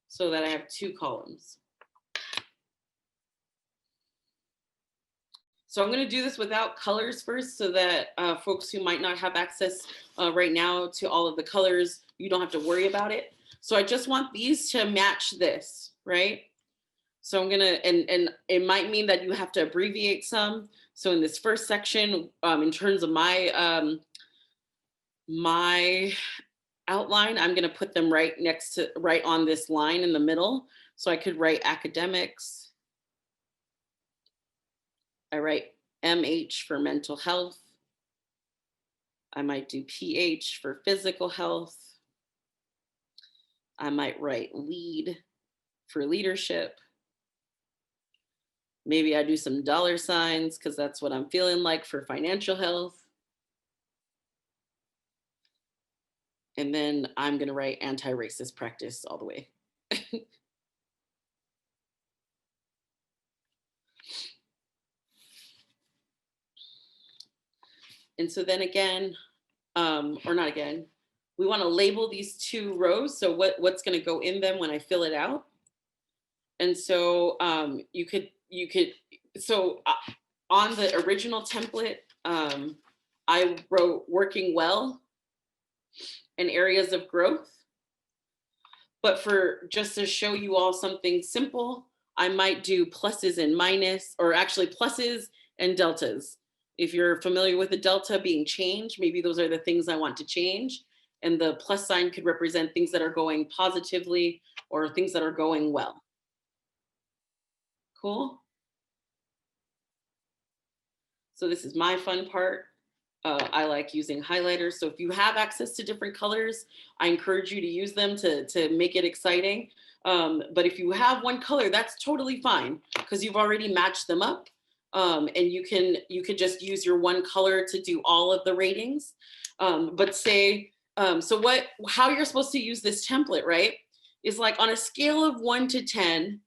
so that I have 2 columns. So I'm going to do this without colors first, so that folks who might not have access right now to all of the colors, you don't have to worry about it. So I just want these to match this, right? So I'm gonna, and it might mean that you have to abbreviate some. So in this first section, in terms of my my outline, I'm gonna put them right on this line in the middle. So I could write academics. I write MH for mental health. I might do PH for physical health. I might write lead for leadership. Maybe I do some $signs because that's what I'm feeling like for financial health. And then I'm gonna write anti-racist practice all the way. And so then again, or not again, we wanna label these 2 rows. So what's gonna go in them when I fill it out. And so you could, so on the original template, I wrote working well and areas of growth. But for just to show you all something simple, I might do pluses and minus, or actually pluses and deltas. If you're familiar with the delta being change, maybe those are the things I want to change. And the plus sign could represent things that are going positively or things that are going well. Cool? So this is my fun part. I like using highlighters. So if you have access to different colors, I encourage you to use them to make it exciting. But if you have one color, that's totally fine because you've already matched them up. And you could just use your one color to do all of the ratings. But say, how you're supposed to use this template, right? Is like on a scale of 1 to 10,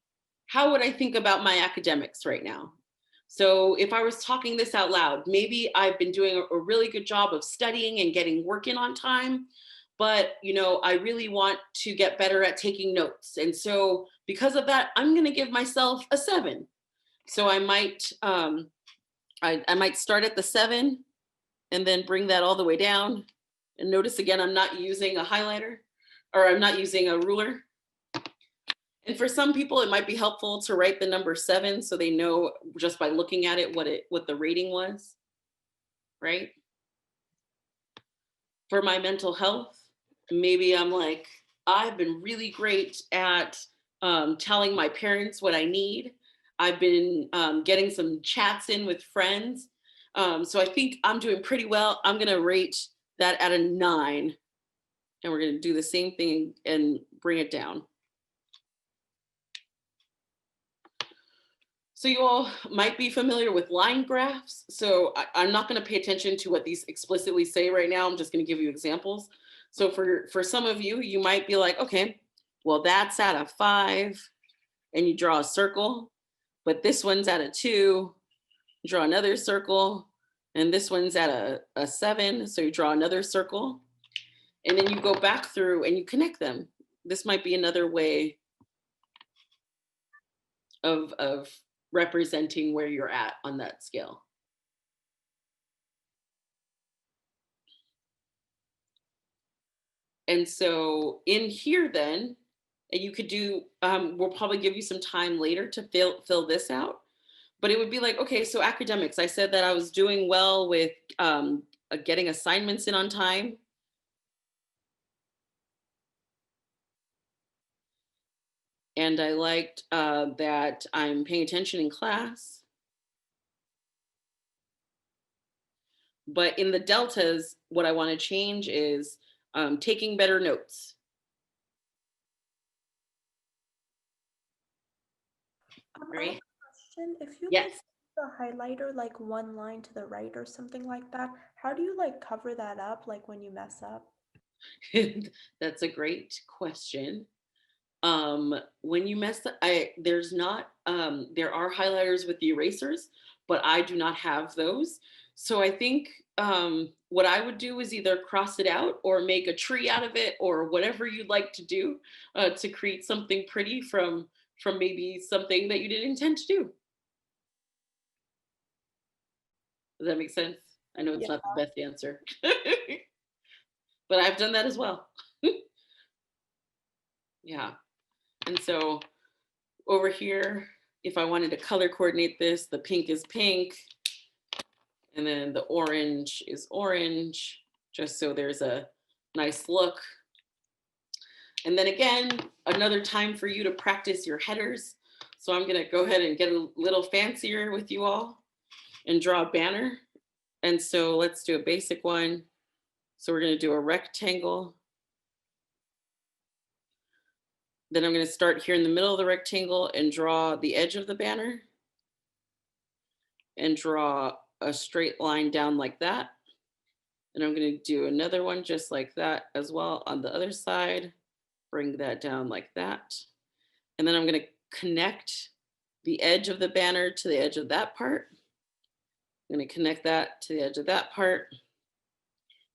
how would I think about my academics right now? So if I was talking this out loud, maybe I've been doing a really good job of studying and getting work in on time, but I really want to get better at taking notes. And so because of that, I'm going to give myself a 7. So I might I might start at the 7 and then bring that all the way down. And notice again, I'm not using a highlighter, or I'm not using a ruler. And for some people, it might be helpful to write the number 7 so they know just by looking at it what the rating was, right? For my mental health, maybe I'm like, I've been really great at telling my parents what I need. I've been getting some chats in with friends. So I think I'm doing pretty well. I'm going to rate that at a 9. And we're going to do the same thing and bring it down. So you all might be familiar with line graphs. So I'm not going to pay attention to what these explicitly say right now. I'm just going to give you examples. So for some of you, you might be like, okay, well, that's at a 5 and you draw a circle, but this one's at a 2, you draw another circle, and this one's at a 7, so you draw another circle, and then you go back through and you connect them. This might be another way of representing where you're at on that scale. And so in here then, and you could do, we'll probably give you some time later to fill this out, but it would be like, okay, so academics, I said that I was doing well with getting assignments in on time. And I liked that I'm paying attention in class. But in the deltas, what I want to change is taking better notes. Right? Question. If you Yes. the highlighter like one line to the right or something like that, how do you like cover that up like when you mess up? That's a great question. When you mess up, there's not, there are highlighters with the erasers, but I do not have those. So I think what I would do is either cross it out or make a tree out of it or whatever you'd like to do to create something pretty from maybe something that you didn't intend to do. Does that make sense? I know it's not the best answer, but I've done that as well. Yeah. And so over here, if I wanted to color coordinate this, the pink is pink, and then the orange is orange, just so there's a nice look. And then again, another time for you to practice your headers. So I'm gonna go ahead and get a little fancier with you all and draw a banner. And so let's do a basic one. So we're gonna do a rectangle. Then I'm gonna start here in the middle of the rectangle and draw the edge of the banner and draw a straight line down like that. And I'm gonna do another one just like that as well on the other side. Bring that down like that. And then I'm gonna connect the edge of the banner to the edge of that part. I'm gonna connect that to the edge of that part.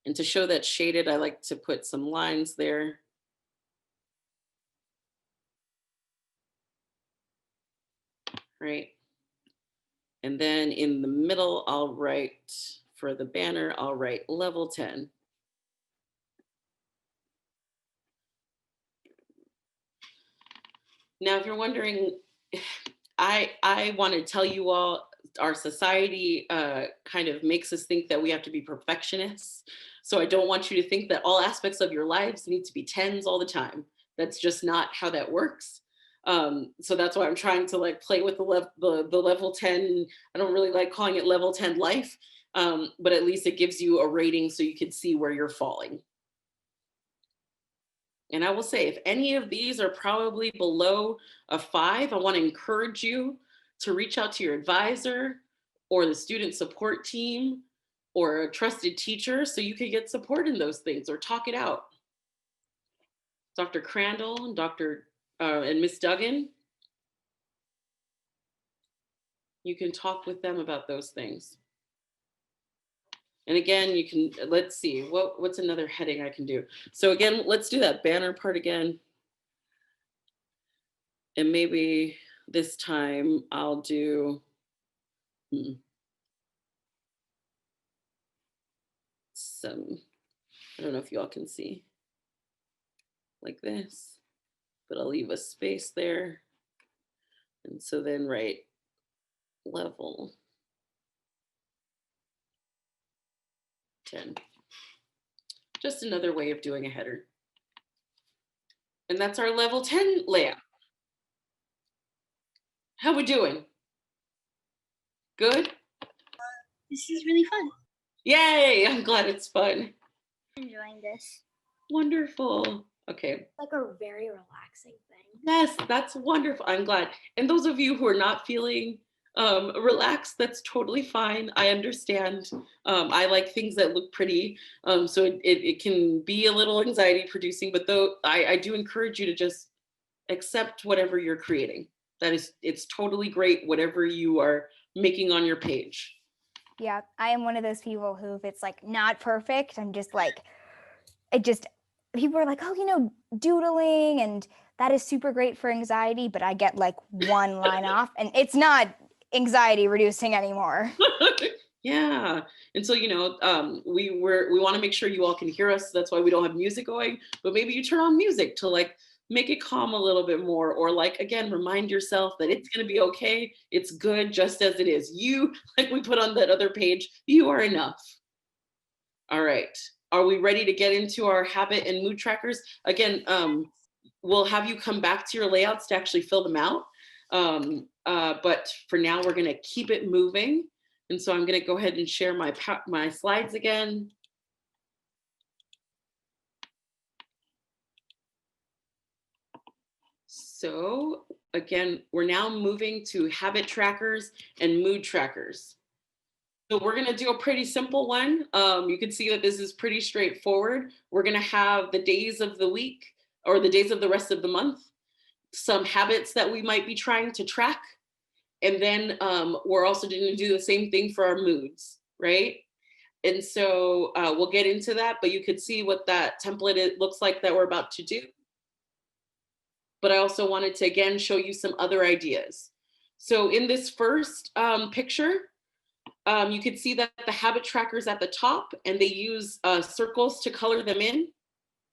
And to show that shaded, I like to put some lines there. Right. And then in the middle, I'll write, for the banner, I'll write level 10. Now, if you're wondering, I want to tell you all, our society kind of makes us think that we have to be perfectionists. So I don't want you to think that all aspects of your lives need to be tens all the time. That's just not how that works. So that's why I'm trying to like play with the level 10. I don't really like calling it level 10 life, but at least it gives you a rating so you can see where you're falling. And I will say, if any of these are probably below a 5, I want to encourage you to reach out to your advisor or the student support team or a trusted teacher so you can get support in those things or talk it out. Dr. Crandall and and Miss Duggan, you can talk with them about those things. And again, you can, let's see, what's another heading I can do? So again, let's do that banner part again. And maybe this time I'll do some, I don't know if y'all can see, like this, but I'll leave a space there. And so then write level 10. Just another way of doing a header. And that's our level 10 layout. How we doing? Good? This is really fun. Yay, I'm glad it's fun. I'm enjoying this. Wonderful. Okay. Like a very relaxing thing. Yes, that's wonderful. I'm glad. And those of you who are not feeling relaxed, that's totally fine. I understand. I like things that look pretty. So it can be a little anxiety producing, but though I do encourage you to just accept whatever you're creating. It's totally great, whatever you are making on your page. Yeah, I am one of those people who, if it's like not perfect, I'm just like, people are like, oh, doodling, and that is super great for anxiety, but I get like one line off and it's not anxiety reducing anymore. Yeah. And so, we want to make sure you all can hear us. That's why we don't have music going, but maybe you turn on music to like make it calm a little bit more, or like, again, remind yourself that it's going to be okay. It's good just as it is. You, like we put on that other page, you are enough. All right. Are we ready to get into our habit and mood trackers? Again, we'll have you come back to your layouts to actually fill them out. But for now, we're going to keep it moving. And so I'm going to go ahead and share my slides again. So again, we're now moving to habit trackers and mood trackers. So we're going to do a pretty simple one. You can see that this is pretty straightforward. We're going to have the days of the week or the days of the rest of the month, some habits that we might be trying to track. And then we're also going to do the same thing for our moods, right? And so we'll get into that, but you could see what that template looks like that we're about to do. But I also wanted to, again, show you some other ideas. So in this first picture, you can see that the habit tracker is at the top and they use circles to color them in,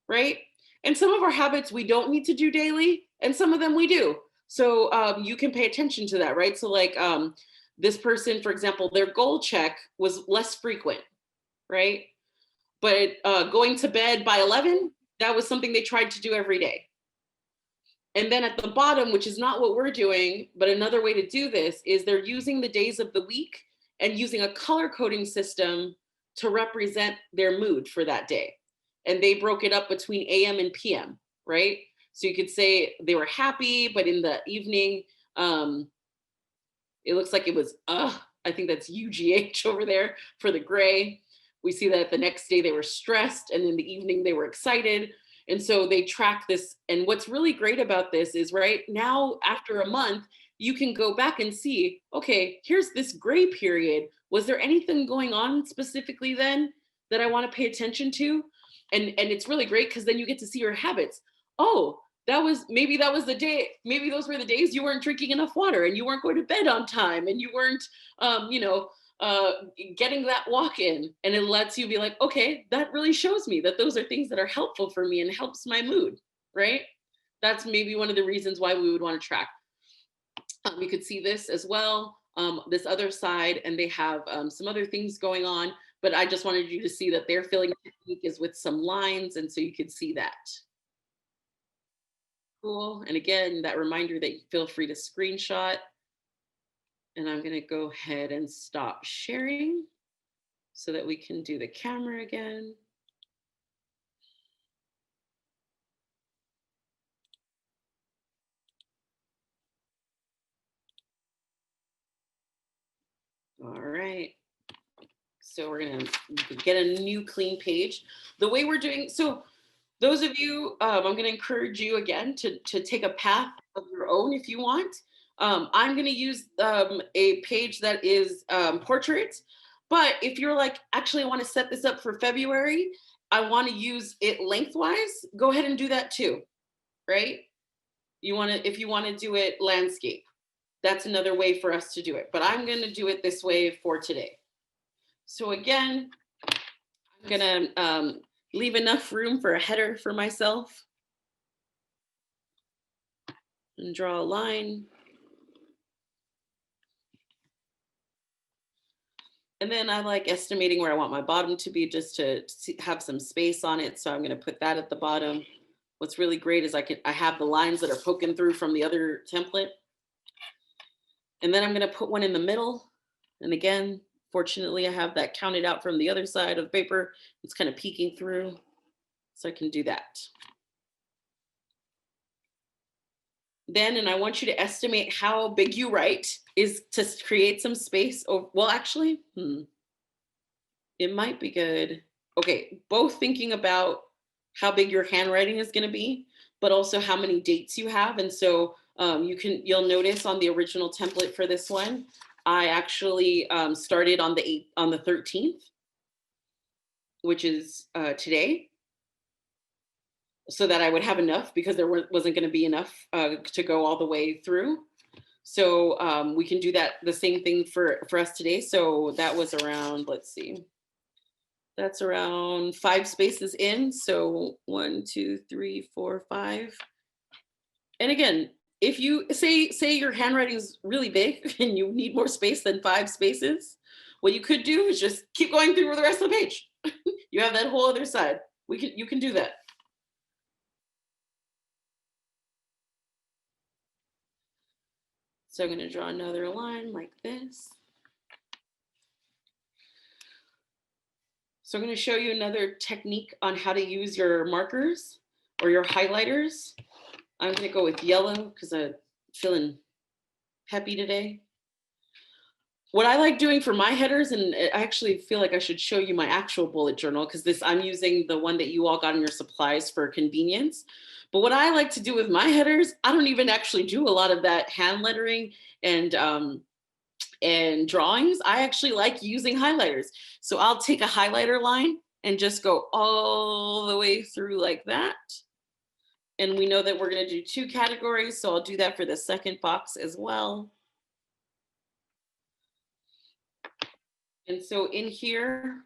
right? And some of our habits we don't need to do daily and some of them we do. So you can pay attention to that, right? So like this person, for example, their goal check was less frequent, right? But going to bed by 11, that was something they tried to do every day. And then at the bottom, which is not what we're doing, but another way to do this is they're using the days of the week and using a color coding system to represent their mood for that day. And they broke it up between AM and PM, right? So you could say they were happy, but in the evening, it looks like it was, I think that's UGH over there for the gray. We see that the next day they were stressed and in the evening they were excited. And so they track this. And what's really great about this is right now, after a month, you can go back and see, okay, here's this gray period. Was there anything going on specifically then that I want to pay attention to? And it's really great because then you get to see your habits. Oh, maybe that was the day, maybe those were the days you weren't drinking enough water and you weren't going to bed on time and you weren't, getting that walk in, and it lets you be like, okay, that really shows me that those are things that are helpful for me and helps my mood, right? that's maybe one of the reasons why we would want to track. You could see this as well, this other side, and they have some other things going on, but I just wanted you to see that their filling technique is with some lines, and so you could see that. Cool. And again, that reminder that you feel free to screenshot. And I'm going to go ahead and stop sharing so that we can do the camera again. All right. So we're going to get a new clean page. The way we're doing, so those of you, I'm going to encourage you again to take a path of your own if you want. I'm going to use a page that is portrait. But if you're like, actually, I want to set this up for February, I want to use it lengthwise, go ahead and do that too, right? If you want to do it landscape, that's another way for us to do it. But I'm going to do it this way for today. So again, I'm going to leave enough room for a header for myself and draw a line. And then I like estimating where I want my bottom to be just to have some space on it. So I'm going to put that at the bottom. What's really great is I have the lines that are poking through from the other template. And then I'm going to put one in the middle. And again, fortunately, I have that counted out from the other side of the paper. It's kind of peeking through. So I can do that. Then, and I want you to estimate how big you write is to create some space. Oh, well, actually, it might be good. Okay, both thinking about how big your handwriting is going to be, but also how many dates you have. And so you'll notice on the original template for this one, I actually started on the 13th, which is today, so that I would have enough because there wasn't going to be enough to go all the way through. So we can do that, the same thing for us today. So that was around, let's see, that's around 5 spaces in. So 1, 2, 3, 4, 5. And again, if you say your handwriting is really big and you need more space than 5 spaces, what you could do is just keep going through the rest of the page. You have that whole other side. You can do that. So I'm going to draw another line like this. So I'm going to show you another technique on how to use your markers or your highlighters. I'm going to go with yellow because I'm feeling peppy today. What I like doing for my headers, and I actually feel like I should show you my actual bullet journal because I'm using the one that you all got in your supplies for convenience. But what I like to do with my headers, I don't even actually do a lot of that hand lettering and drawings. I actually like using highlighters. So I'll take a highlighter line and just go all the way through like that. And we know that we're going to do 2 categories. So I'll do that for the second box as well. And so in here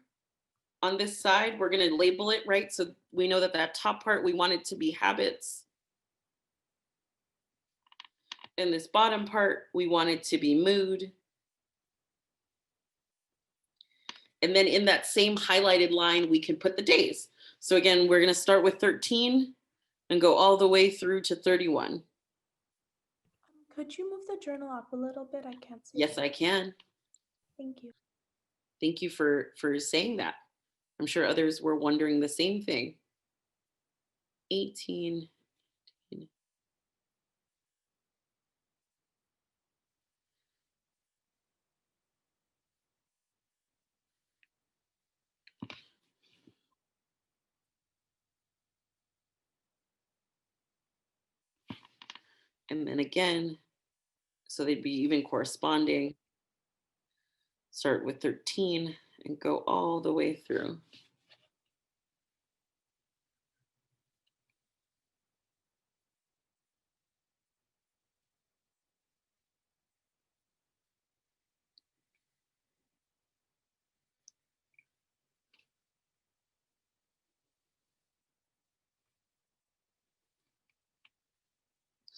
on this side, we're going to label it, right? So we know that that top part, we want it to be habits. And this bottom part, we want it to be mood. And then in that same highlighted line, we can put the days. So again, we're going to start with 13 and go all the way through to 31. Could you move the journal up a little bit? I can't see. Yes, I can. Thank you. Thank you for saying that. I'm sure others were wondering the same thing. 18. And then again, so they'd be even corresponding. Start with 13 and go all the way through.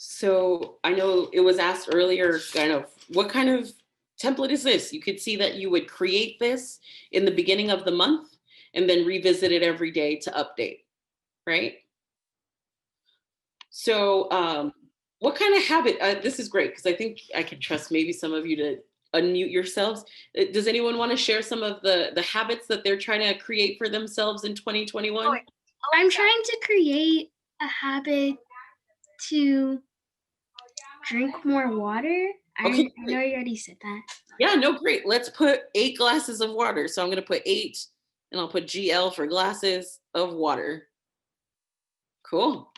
So I know it was asked earlier, kind of, what kind of template is this? You could see that you would create this in the beginning of the month and then revisit it every day to update, right? So what kind of habit, this is great because I think I can trust maybe some of you to unmute yourselves. Does anyone want to share some of the habits that they're trying to create for themselves in 2021? I'm trying to create a habit to drink more water. Okay, I know you already said that. yeah, no, great. Let's put 8 glasses of water. So I'm going to put 8 and I'll put GL for glasses of water. Cool.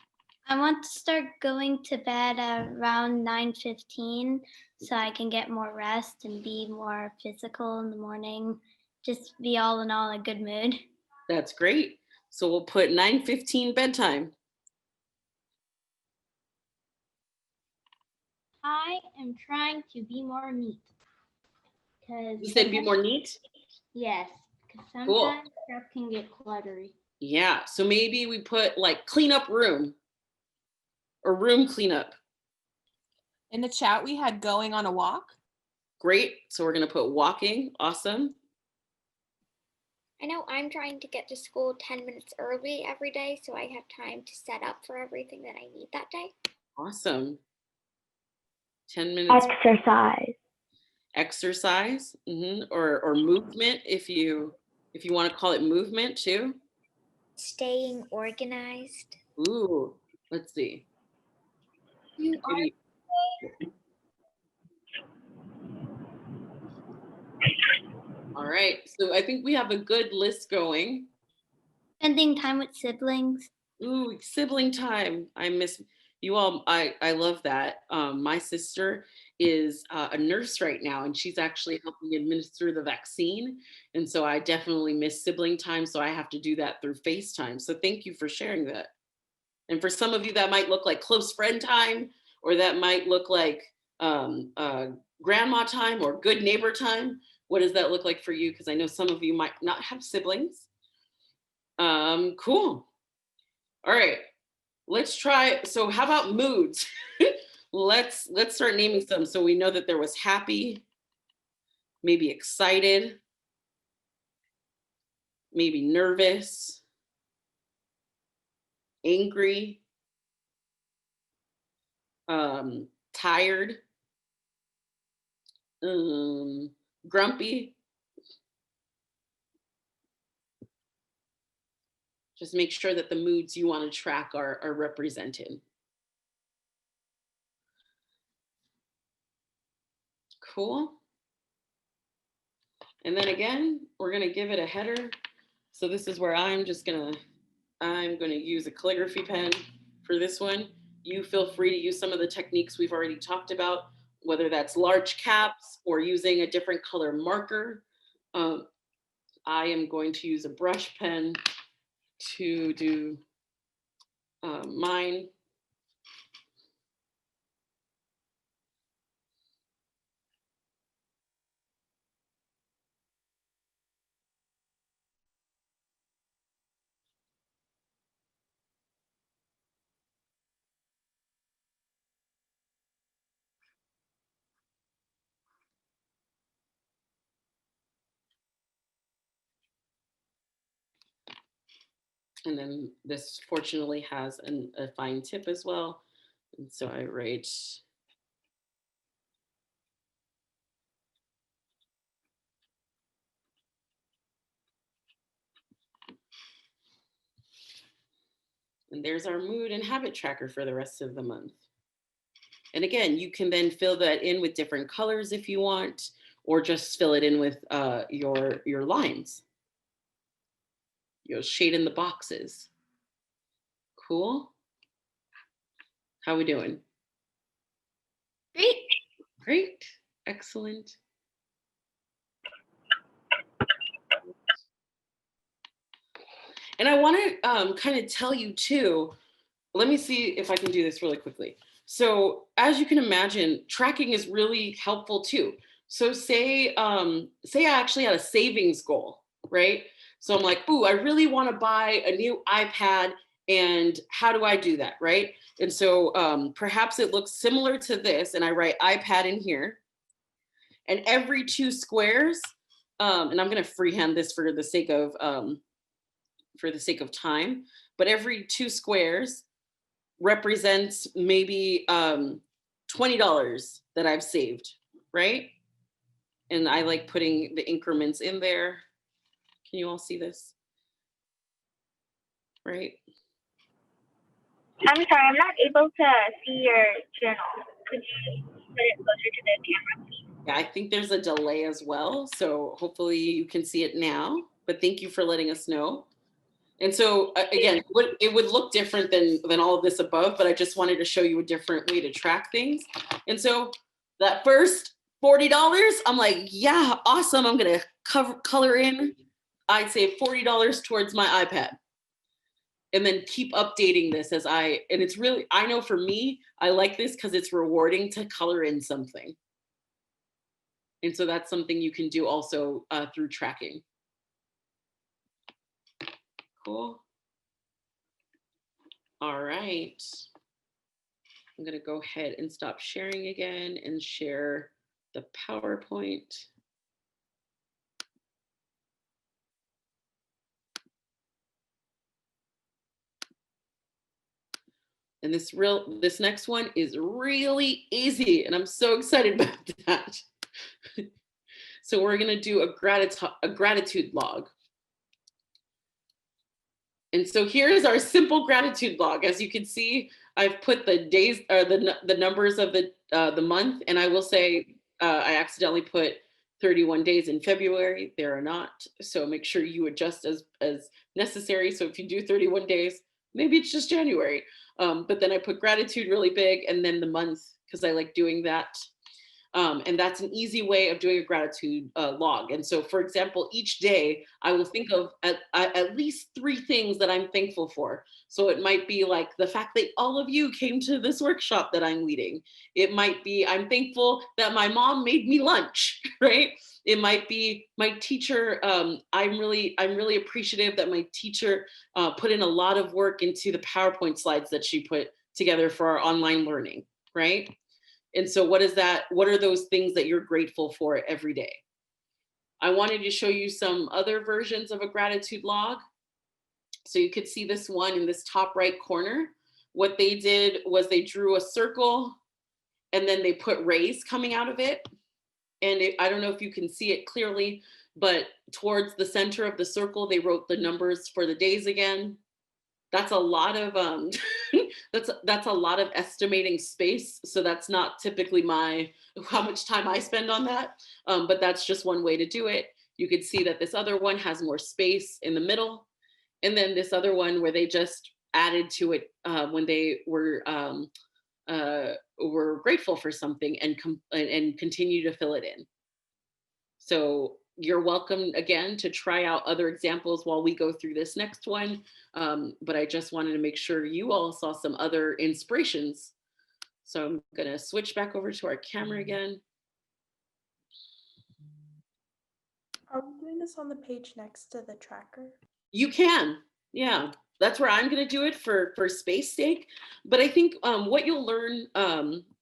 I want to start going to bed around 9:15 so I can get more rest and be more physical in the morning. Just be all in all in a good mood. That's great. So we'll put 9:15 bedtime. I am trying to be more neat. You said be more neat? Yes, because Cool. sometimes stuff can get cluttery. Yeah. So maybe we put like clean up room or room cleanup. In the chat, we had going on a walk. Great. So we're going to put walking. Awesome. I know I'm trying to get to school 10 minutes early every day so I have time to set up for everything that I need that day. Awesome. 10 minutes. Exercise. Exercise, or movement if you want to call it movement too. Staying organized. Ooh, let's see. All right, so I think we have a good list going. Spending time with siblings. Ooh, sibling time. I miss you all. I love that. My sister is a nurse right now, and she's actually helping administer the vaccine. And so I definitely miss sibling time. So I have to do that through FaceTime. So thank you for sharing that. And for some of you, that might look like close friend time, or that might look like grandma time or good neighbor time. What does that look like for you? Because I know some of you might not have siblings. Cool. All right, let's try. So how about moods? let's start naming some. So we know that there was happy, maybe excited, maybe nervous, angry, tired, grumpy. Just make sure that the moods you want to track are represented. Cool. And then again, we're gonna give it a header. So this is where I'm gonna use a calligraphy pen for this one. You feel free to use some of the techniques we've already talked about, whether that's large caps or using a different color marker. I am going to use a brush pen to do mine. And then this fortunately has a fine tip as well. And so I write and there's our mood and habit tracker for the rest of the month. And again, you can then fill that in with different colors if you want, or just fill it in with your lines. You'll shade in the boxes. Cool. How we doing? Great. Great. Excellent. And I want to kind of tell you too, let me see if I can do this really quickly. So as you can imagine, tracking is really helpful too. So say I actually had a savings goal, right? So I'm like, ooh, I really want to buy a new iPad And how do I do that, right? And so perhaps it looks similar to this, and I write iPad in here. And every 2 squares, and I'm going to freehand this for the sake of time, but every 2 squares represents maybe $20 that I've saved, right? And I like putting the increments in there. Can you all see this? Right? I'm sorry, I'm not able to see your journal. Could you put it closer to the camera, please? Yeah, I think there's a delay as well. So hopefully you can see it now, but thank you for letting us know. And so again, it would look different than all of this above, but I just wanted to show you a different way to track things. And so that first $40, I'm like, yeah, awesome. I'm going to color in. I'd save $40 towards my iPad. And then keep updating this and it's really, I know for me, I like this because it's rewarding to color in something. And so that's something you can do also through tracking. Cool. All right. I'm going to go ahead and stop sharing again and share the PowerPoint. And this next one is really easy, and I'm so excited about that. So we're going to do a gratitude log. And so here's our simple gratitude log. As you can see, I've put the days or the numbers of the month, and I will say I accidentally put 31 days in February. There are not, so make sure you adjust as necessary. So if you do 31 days, maybe it's just January. But then I put gratitude really big, and then the month, because I like doing that. And that's an easy way of doing a gratitude log. And so, for example, each day I will think of at least 3 things that I'm thankful for. So it might be like the fact that all of you came to this workshop that I'm leading. It might be I'm thankful that my mom made me lunch, right? It might be my teacher. I'm really appreciative that my teacher put in a lot of work into the PowerPoint slides that she put together for our online learning, right? And so what are those things that you're grateful for every day? I wanted to show you some other versions of a gratitude log. So you could see this one in this top right corner. What they did was they drew a circle and then they put rays coming out of it. And I don't know if you can see it clearly, but towards the center of the circle, they wrote the numbers for the days again. That's a lot of that's a lot of estimating space. So that's not typically how much time I spend on that. But that's just one way to do it. You could see that this other one has more space in the middle. And then this other one where they just added to it when they were grateful for something and continue to fill it in. So you're welcome again to try out other examples while we go through this next one. But I just wanted to make sure you all saw some other inspirations. So I'm gonna switch back over to our camera again. Are we doing this on the page next to the tracker? You can, yeah. That's where I'm gonna do it for space sake. But I think what you'll learn,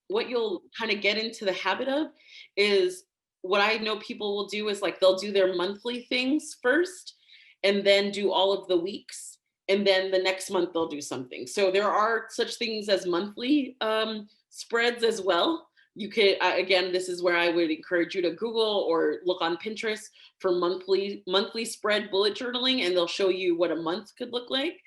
what you'll kind of get into the habit of is what I know people will do is like they'll do their monthly things first and then do all of the weeks. And then the next month they'll do something. So there are such things as monthly spreads as well. You could, again, this is where I would encourage you to Google or look on Pinterest for monthly spread bullet journaling, and they'll show you what a month could look like.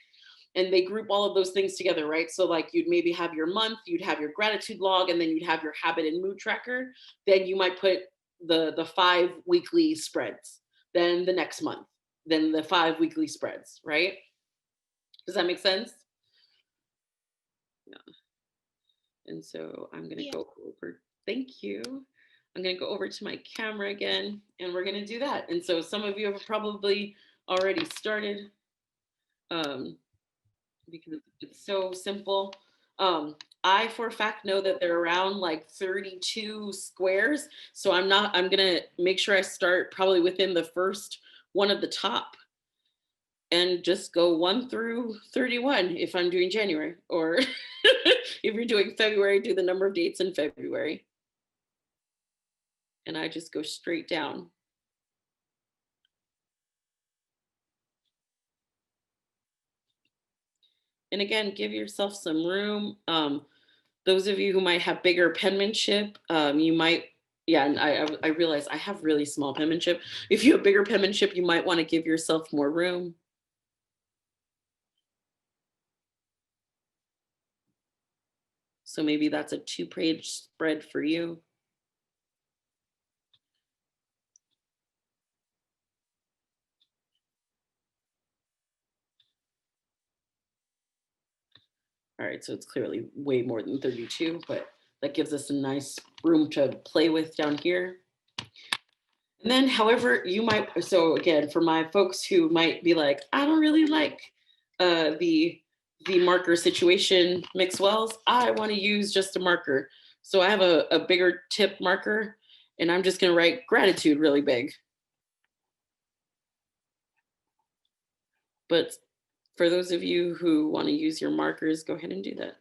And they group all of those things together, right? So like you'd maybe have your month, you'd have your gratitude log, and then you'd have your habit and mood tracker. Then you might put the 5 weekly spreads, then the next month, then the 5 weekly spreads, right? Does that make sense? Yeah. And so I'm gonna go over, thank you. I'm gonna go over to my camera again, and we're gonna do that. And so some of you have probably already started because it's so simple. I for a fact know that they're around like 32 squares. So I'm gonna make sure I start probably within the first one at the top. and just go 1 through 31 if I'm doing January, or if you're doing February, do the number of dates in February. And I just go straight down. And again, give yourself some room. Those of you who might have bigger penmanship, you might, yeah, and I realize I have really small penmanship. If you have bigger penmanship, you might want to give yourself more room. So maybe that's a 2-page spread for you. All right, so it's clearly way more than 32, but that gives us a nice room to play with down here. And then however you might, so again, for my folks who might be like, I don't really like the marker situation mixed wells, I want to use just a marker. So I have a bigger tip marker, and I'm just going to write gratitude really big. But for those of you who want to use your markers, go ahead and do that.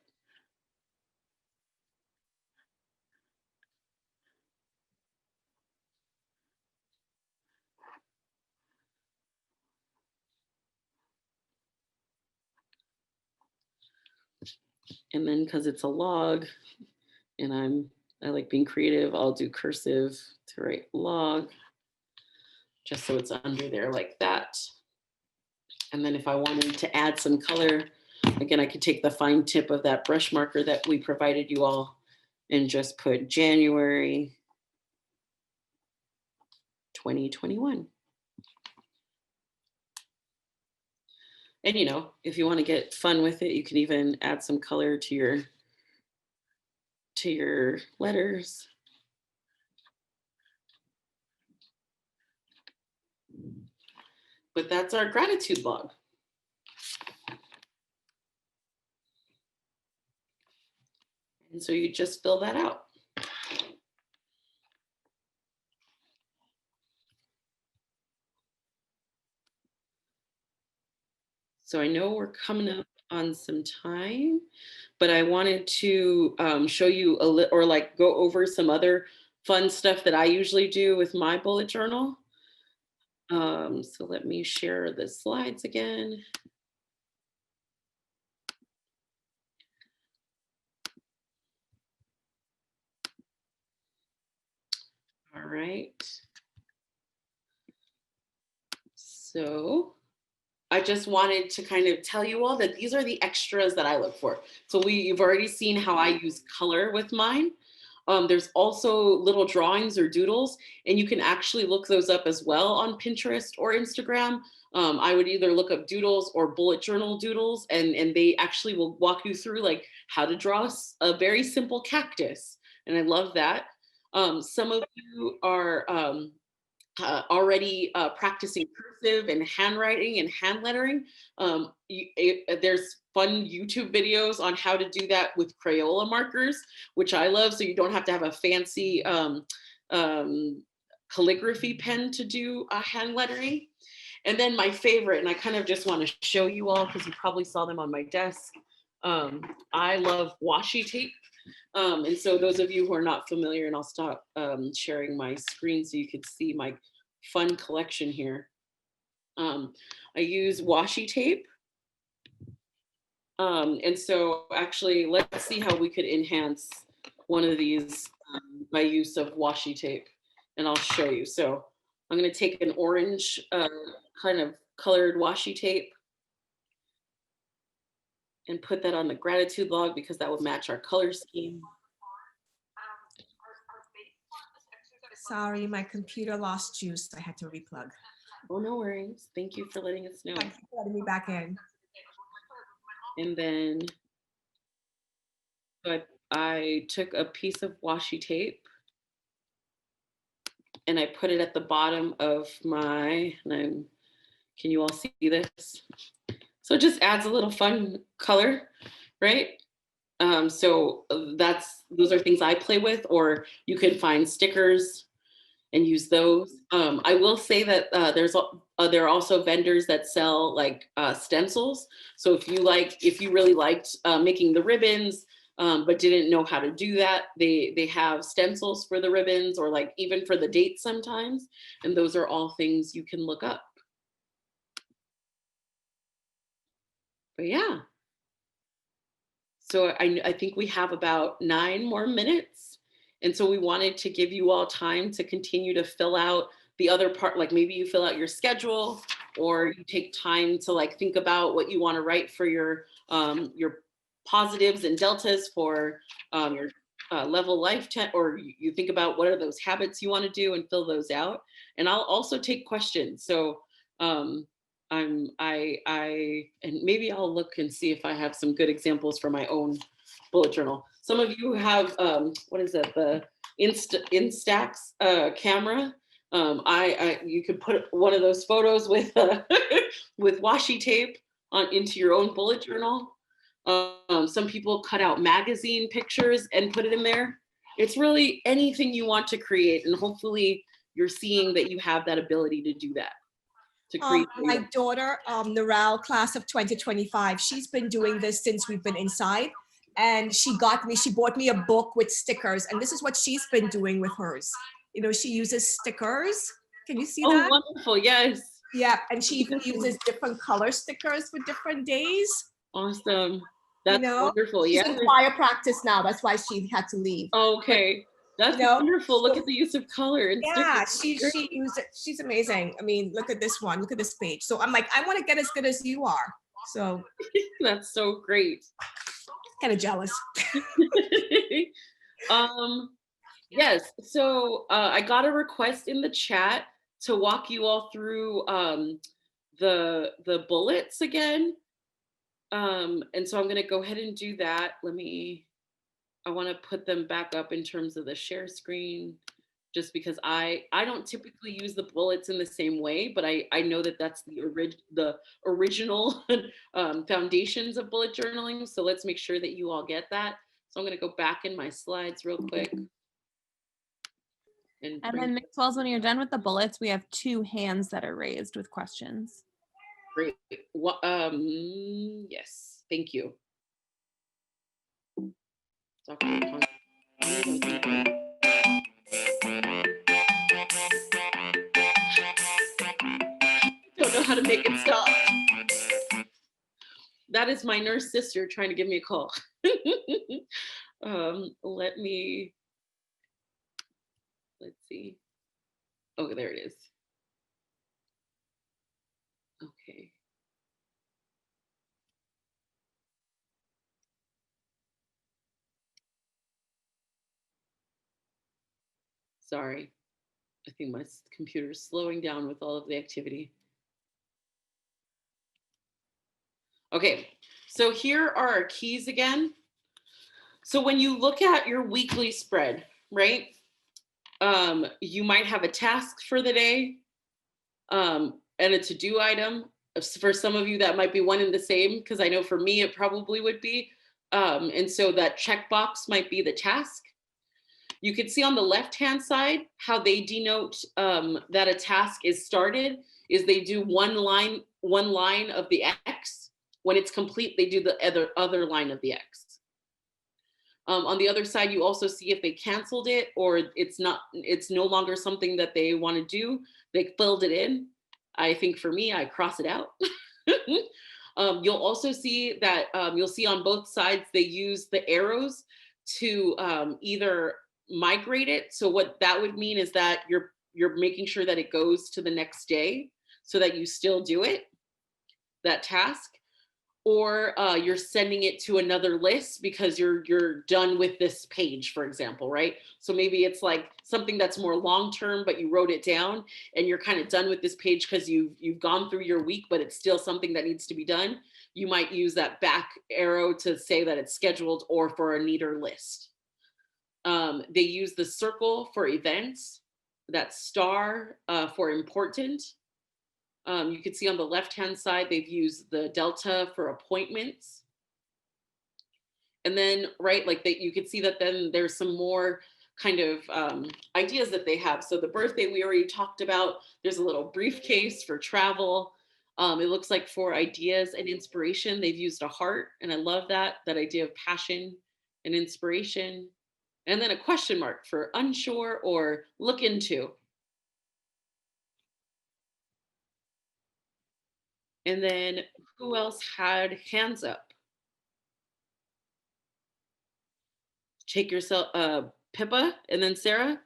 And then because it's a log and I like being creative, I'll do cursive to write log, just so it's under there like that. And then if I wanted to add some color, again, I could take the fine tip of that brush marker that we provided you all and just put January 2021. And if you want to get fun with it, you can even add some color to your letters. But that's our gratitude log. And so you just fill that out. So I know we're coming up on some time, but I wanted to show you or like go over some other fun stuff that I usually do with my bullet journal. So let me share the slides again. All right. So I just wanted to kind of tell you all that these are the extras that I look for. So you've already seen how I use color with mine. There's also little drawings or doodles, and you can actually look those up as well on Pinterest or Instagram. I would either look up doodles or bullet journal doodles, and they actually will walk you through like how to draw a very simple cactus. And I love that. Some of you are already practicing cursive and handwriting and hand lettering. There's fun YouTube videos on how to do that with Crayola markers, which I love. So you don't have to have a fancy calligraphy pen to do hand lettering. And then my favorite, and I kind of just want to show you all because you probably saw them on my desk. I love washi tape. And so those of you who are not familiar, and I'll stop sharing my screen so you could see my fun collection here. I use washi tape. And so actually, let's see how we could enhance one of these by use of washi tape. And I'll show you. So I'm going to take an orange kind of colored washi tape and put that on the gratitude log because that would match our color scheme. Sorry, my computer lost juice. I had to replug. Oh, no worries. Thank you for letting us know. Thank you for letting me back in. And then so I took a piece of washi tape and I put it at the bottom of can you all see this? So it just adds a little fun color, right? So those are things I play with, or you can find stickers and use those. I will say that there are also vendors that sell like stencils. So if you really liked making the ribbons, but didn't know how to do that, they have stencils for the ribbons, or like even for the dates sometimes. And those are all things you can look up. But yeah. So I think we have about 9 more minutes. And so we wanted to give you all time to continue to fill out the other part, like maybe you fill out your schedule, or you take time to like think about what you want to write for your positives and deltas for your level life, or you think about what are those habits you want to do and fill those out. And I'll also take questions. So and maybe I'll look and see if I have some good examples for my own bullet journal. Some of you have what is it, the Instax camera. You could put one of those photos with with washi tape into your own bullet journal. Some people cut out magazine pictures and put it in there. It's really anything you want to create, and hopefully you're seeing that you have that ability to do that. My daughter, Narelle, class of 2025, she's been doing this since we've been inside. And she bought me a book with stickers. And this is what she's been doing with hers. You know, she uses stickers. Can you see that? Oh, wonderful, yes. Yeah, and she even uses different color stickers for different days. Awesome. That's wonderful. She's in choir practice now. That's why she had to leave. Okay. That's wonderful. Look at the use of color. And yeah, she used it. She's amazing. I mean, look at this one. Look at this page. So I'm like, I want to get as good as you are. So that's so great. Kind of jealous. Yes. So I got a request in the chat to walk you all through the bullets again. And so I'm going to go ahead and do that. I want to put them back up in terms of the share screen, just because I don't typically use the bullets in the same way, but I know that that's the original foundations of bullet journaling. So let's make sure that you all get that. So I'm going to go back in my slides real quick. And then Ms. Wells, when you're done with the bullets, we have 2 hands that are raised with questions. Great. Yes, thank you. I don't know how to make it stop. That is my nurse sister trying to give me a call. Let's see. Oh, there it is. Okay. Sorry, I think my computer's slowing down with all of the activity. Okay, so here are our keys again. So when you look at your weekly spread, right, you might have a task for the day and a to-do item. For some of you, that might be one and the same, because I know for me, it probably would be. And so that checkbox might be the task. You can see on the left-hand side how they denote that a task is started is they do one line of the X. When it's complete, they do the other line of the X. On the other side, you also see if they canceled it or it's no longer something that they want to do. They filled it in. I think for me, I cross it out. You'll also see that you'll see on both sides, they use the arrows to either migrate it. So what that would mean is that you're making sure that it goes to the next day so that you still do it, that task, or you're sending it to another list because you're done with this page, for example, right? So maybe it's like something that's more long-term, but you wrote it down and you're kind of done with this page because you've gone through your week, but it's still something that needs to be done. You might use that back arrow to say that it's scheduled or for a neater list. They use the circle for events, that star for important. You can see on the left-hand side, they've used the delta for appointments. And then, right, like you could see that then there's some more kind of ideas that they have. So the birthday we already talked about. There's a little briefcase for travel. It looks like for ideas and inspiration, they've used a heart, and I love that idea of passion and inspiration. And then a question mark for unsure or look into. And then who else had hands up? Take yourself, Pippa, and then Sarah.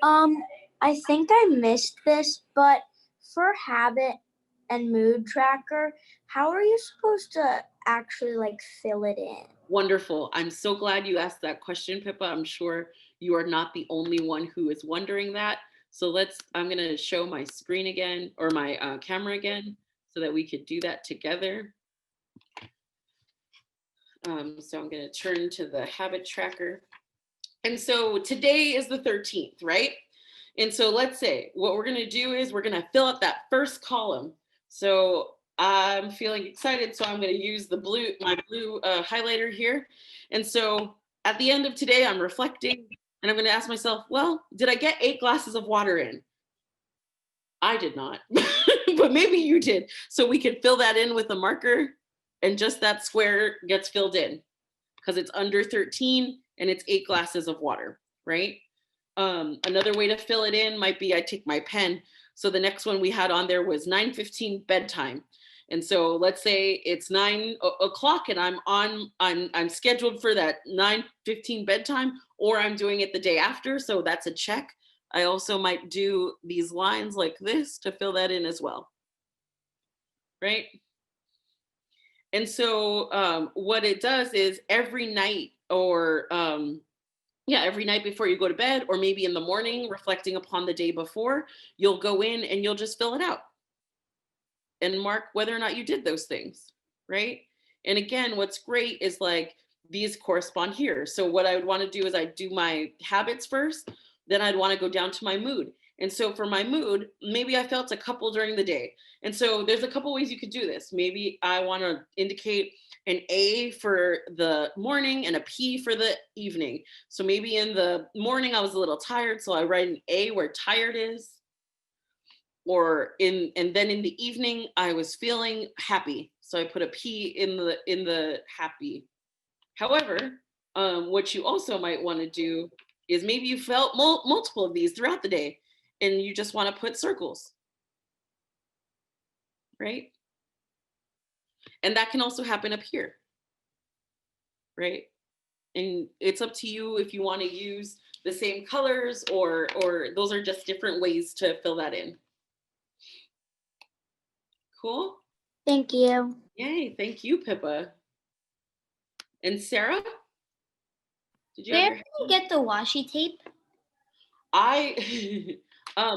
I think I missed this, but for habit and mood tracker, how are you supposed to actually like fill it in? Wonderful. I'm so glad you asked that question, Pippa. I'm sure you are not the only one who is wondering that. So I'm going to show my screen again, or my camera again, so that we could do that together. So I'm going to turn to the habit tracker. And so today is the 13th, right? And so let's say what we're going to do is we're going to fill up that first column. So I'm feeling excited, so I'm going to use my blue highlighter here. And so at the end of today, I'm reflecting, and I'm going to ask myself, well, did I get 8 glasses of water in? I did not, but maybe you did. So we could fill that in with a marker, and just that square gets filled in because it's under 13 and it's 8 glasses of water, right? Another way to fill it in might be I take my pen. So the next one we had on there was 9:15 bedtime. And so let's say it's 9 o'clock and I'm scheduled for that 9:15 bedtime, or I'm doing it the day after. So that's a check. I also might do these lines like this to fill that in as well, right? And so what it does is every night, or every night before you go to bed, or maybe in the morning, reflecting upon the day before, you'll go in and you'll just fill it out and mark whether or not you did those things, right? And again, what's great is like these correspond here. So what I would want to do is I'd do my habits first, then I'd want to go down to my mood. And so for my mood, maybe I felt a couple during the day. And so there's a couple ways you could do this. Maybe I want to indicate an A for the morning and a P for the evening. So maybe in the morning I was a little tired, so I write an A where tired is. And then in the evening I was feeling happy, so I put a P in the happy. However, what you also might want to do is maybe you felt multiple of these throughout the day, and you just want to put circles, right? And that can also happen up here, right? And it's up to you if you want to use the same colors, or those are just different ways to fill that in. Cool? Thank you. Yay, thank you, Pippa. And Sarah? Did you Where can you get the washi tape?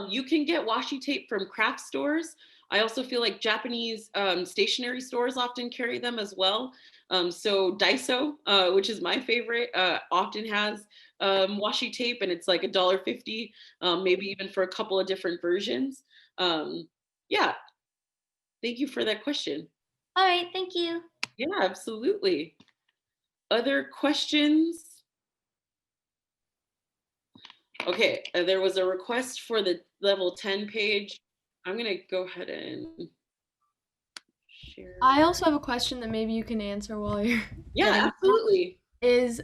You can get washi tape from craft stores. I also feel like Japanese stationery stores often carry them as well. So Daiso, which is my favorite, often has washi tape, and it's like $1.50, maybe even for a couple of different versions. Yeah, thank you for that question. All right, thank you. Yeah, absolutely. Other questions? Okay, there was a request for the level 10 page. I'm going to go ahead and share. I also have a question that maybe you can answer while you're. Yeah, absolutely. Is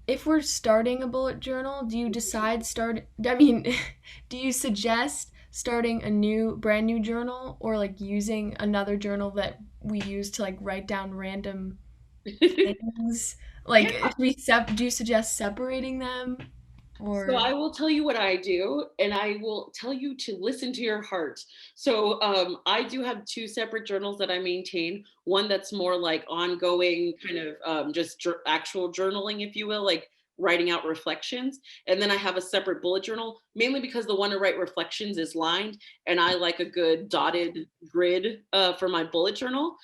if we're starting a bullet journal, do you do you suggest starting a brand new journal, or like using another journal that we use to like write down random things? Like, yeah. Do you suggest separating them? Or... So I will tell you what I do, and I will tell you to listen to your heart. So I do have 2 separate journals that I maintain. One that's more like ongoing, kind of just actual journaling, if you will, like writing out reflections. And then I have a separate bullet journal, mainly because the one to write reflections is lined, and I like a good dotted grid for my bullet journal.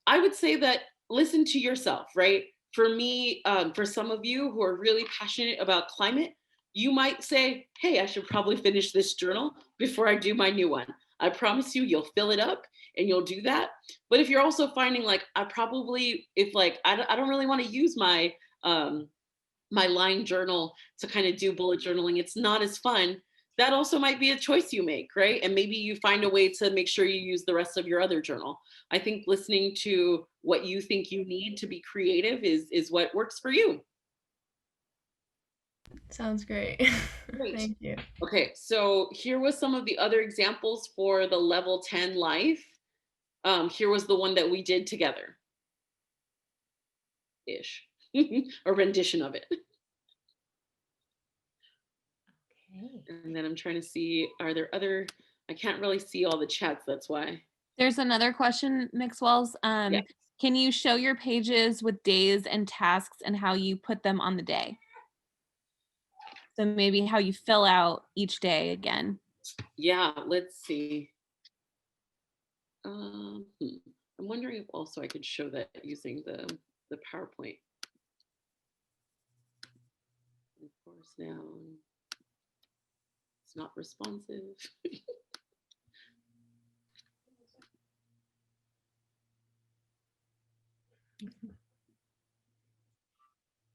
I would say that listen to yourself, right? For me, for some of you who are really passionate about climate, you might say, hey, I should probably finish this journal before I do my new one. I promise you'll fill it up and you'll do that. But if you're also finding like, I don't really want to use my my line journal to kind of do bullet journaling. It's not as fun. That also might be a choice you make, right? And maybe you find a way to make sure you use the rest of your other journal. I think listening to what you think you need to be creative is what works for you. Sounds great. Great. Thank you. Okay, so here was some of the other examples for the level 10 life. Here was the one that we did together. Ish. A rendition of it. Okay. And then I'm trying to see, are there other, I can't really see all the chats, that's why. There's another question, Mixwells. Yeah. Can you show your pages with days and tasks and how you put them on the day? So maybe how you fill out each day again. Yeah, let's see. I'm wondering if also I could show that using the PowerPoint. Of course, now it's not responsive.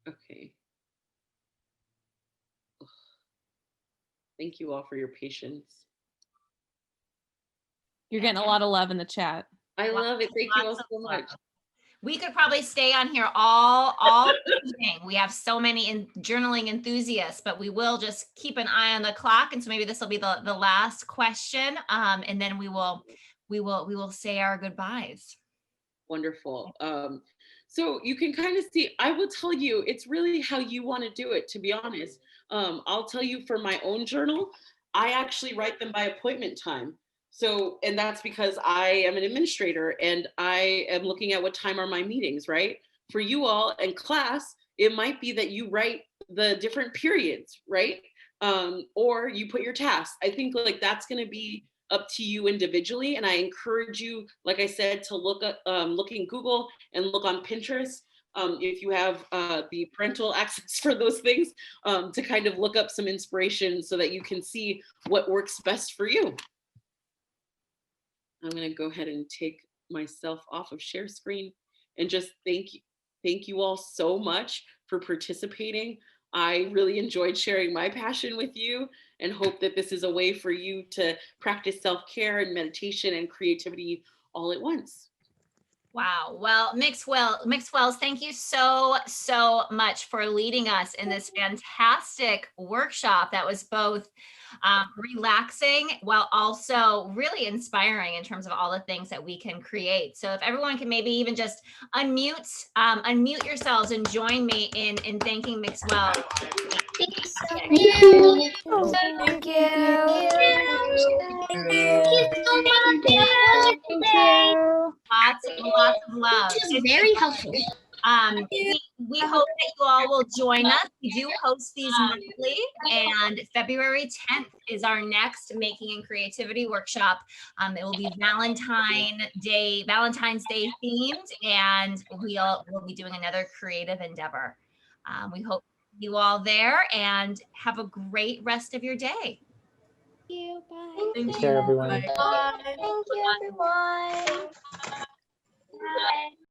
Okay. Ugh. Thank you all for your patience. You're getting a lot of love in the chat. I love it. Thank you all so much. We could probably stay on here all evening. We have so many journaling enthusiasts, but we will just keep an eye on the clock. And so maybe this will be the last question. And then we will say our goodbyes. Wonderful. So you can kind of see, I will tell you, it's really how you want to do it, to be honest. I'll tell you for my own journal, I actually write them by appointment time. So, and that's because I am an administrator and I am looking at what time are my meetings, right? For you all in class, it might be that you write the different periods, right? Or you put your tasks. I think like that's going to be up to you individually. And I encourage you, like I said, to look in Google and look on Pinterest. If you have the parental access for those things, to kind of look up some inspiration so that you can see what works best for you. I'm going to go ahead and take myself off of share screen and just thank you all so much for participating. I really enjoyed sharing my passion with you and hope that this is a way for you to practice self-care and meditation and creativity all at once. Wow. Well, Mixwells, thank you so much for leading us in this fantastic workshop that was both relaxing while also really inspiring in terms of all the things that we can create. So if everyone can maybe even just unmute yourselves and join me in thanking Mixwells. Thank you. Thank you. Thank you. Lots of love. It's very helpful. We hope that you all will join us. We do host these monthly, and February 10th is our next Making and Creativity workshop. It will be Valentine's Day themed, and we'll be doing another creative endeavor. We hope you all there and have a great rest of your day. Thank you. Bye. Thank Take care, you. everyone. Bye. Thank you, everyone. Bye.